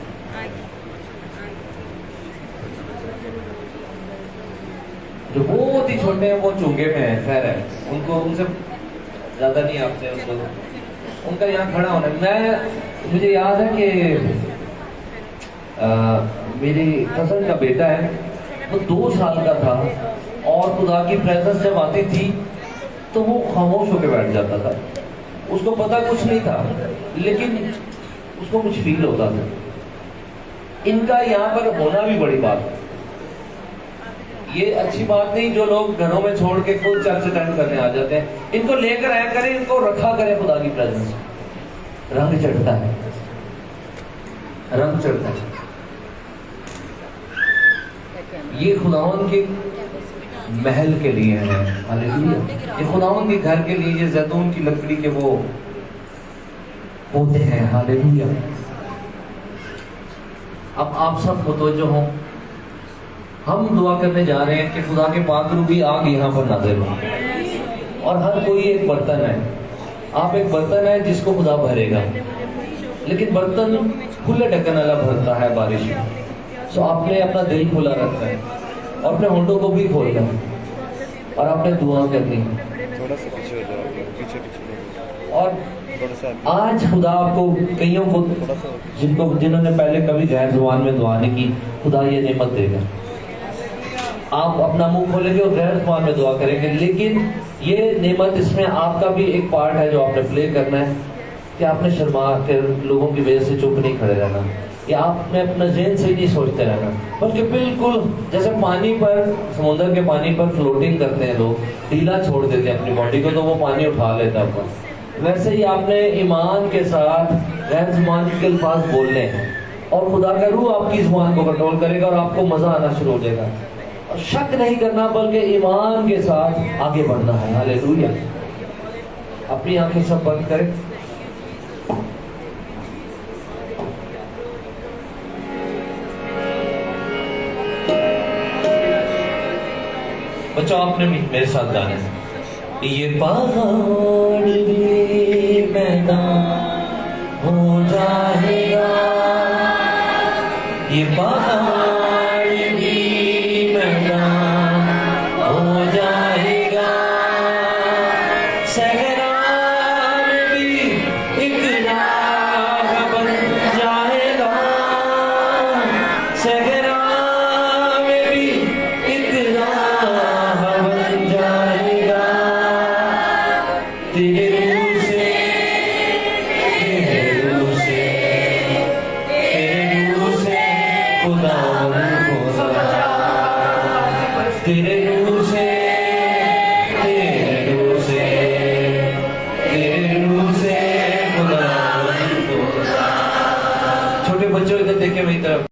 जो बहुत ही छोटे हैं वो चुंगे में हैं, खैर है, उनको उनसे ज्यादा नहीं आपसे उनको उनका यहाँ खड़ा होना। मुझे याद है कि मेरी कजन का बेटा है, वो 2 साल का था और खुदा की प्रेजेंस जब आती थी तो वो खामोश होकर बैठ जाता था। उसको पता कुछ नहीं था लेकिन उसको कुछ फील होता था। इनका यहाँ पर होना भी बड़ी बात है। ये अच्छी बात नहीं जो लोग घरों में छोड़ के खुद चर्च अटेंड करने आ जाते हैं। इनको लेकर आया करें, इनको रखा करें खुदा की प्रेजेंस। रंग चढ़ता है, रंग चढ़ता है। ये खुदावन के महल के लिए है, हालेलुया। ये खुदावंद के घर के लिए, ये जैतून की लकड़ी के वो पौधे हैं, हालेलुया। अब आप सब मुतवज्जो हो, हम दुआ करने जा रहे हैं कि खुदा के पाक रूह की आग यहाँ पर नाज़िल हो। और हर कोई एक बर्तन है, आप एक बर्तन है जिसको खुदा भरेगा, लेकिन बर्तन खुले ढक्कन वाला भरता है बारिश में। सो आपने अपना दिल खुला रखना है और अपने होंठों को भी खोलना है और आपने दुआ करनी है। और आज खुदा आपको, कईयों को जिन्होंने पहले कभी गैर जुबान में दुआ नहीं की, खुदा ये नेमत देगा। आप अपना मुंह खोलेंगे और गैर जुबान में दुआ करेंगे, लेकिन ये नेमत, इसमें आपका भी एक पार्ट है जो आपने प्ले करना है कि आपने शर्मा कर लोगों की वजह से चुप नहीं खड़े रहना, या आपने अपना ज़हन से ही नहीं सोचते रहना, बल्कि बिल्कुल जैसे पानी पर, समुद्र के पानी पर फ्लोटिंग करते हैं लोग, ढीला छोड़ देते हैं अपनी बॉडी को तो वो पानी उठा लेता है ऊपर, वैसे ही आपने ईमान के साथ गैर जुबान के अल्फाज बोलने हैं और खुदा का रूह आपकी जुबान को कंट्रोल करेगा और आपको मजा आना शुरू हो जाएगा। और शक नहीं करना, बल्कि ईमान के साथ आगे बढ़ना है, हालेलुया। अपनी आंखें सब बंद करें। बच्चों, आपने भी मेरे साथ गाना है। ये पहाड़ भी मैदान हो जाएगा, ये पहाड़ भी मैदान हो जाएगा, सहरा में भी एक राह बन जाएगा, सहरा में भी एक राह बन जाएगा, तेरे रूह से, तेरे रूह से, तेरे रूह से खुदावंद होगा, तेरे रूह से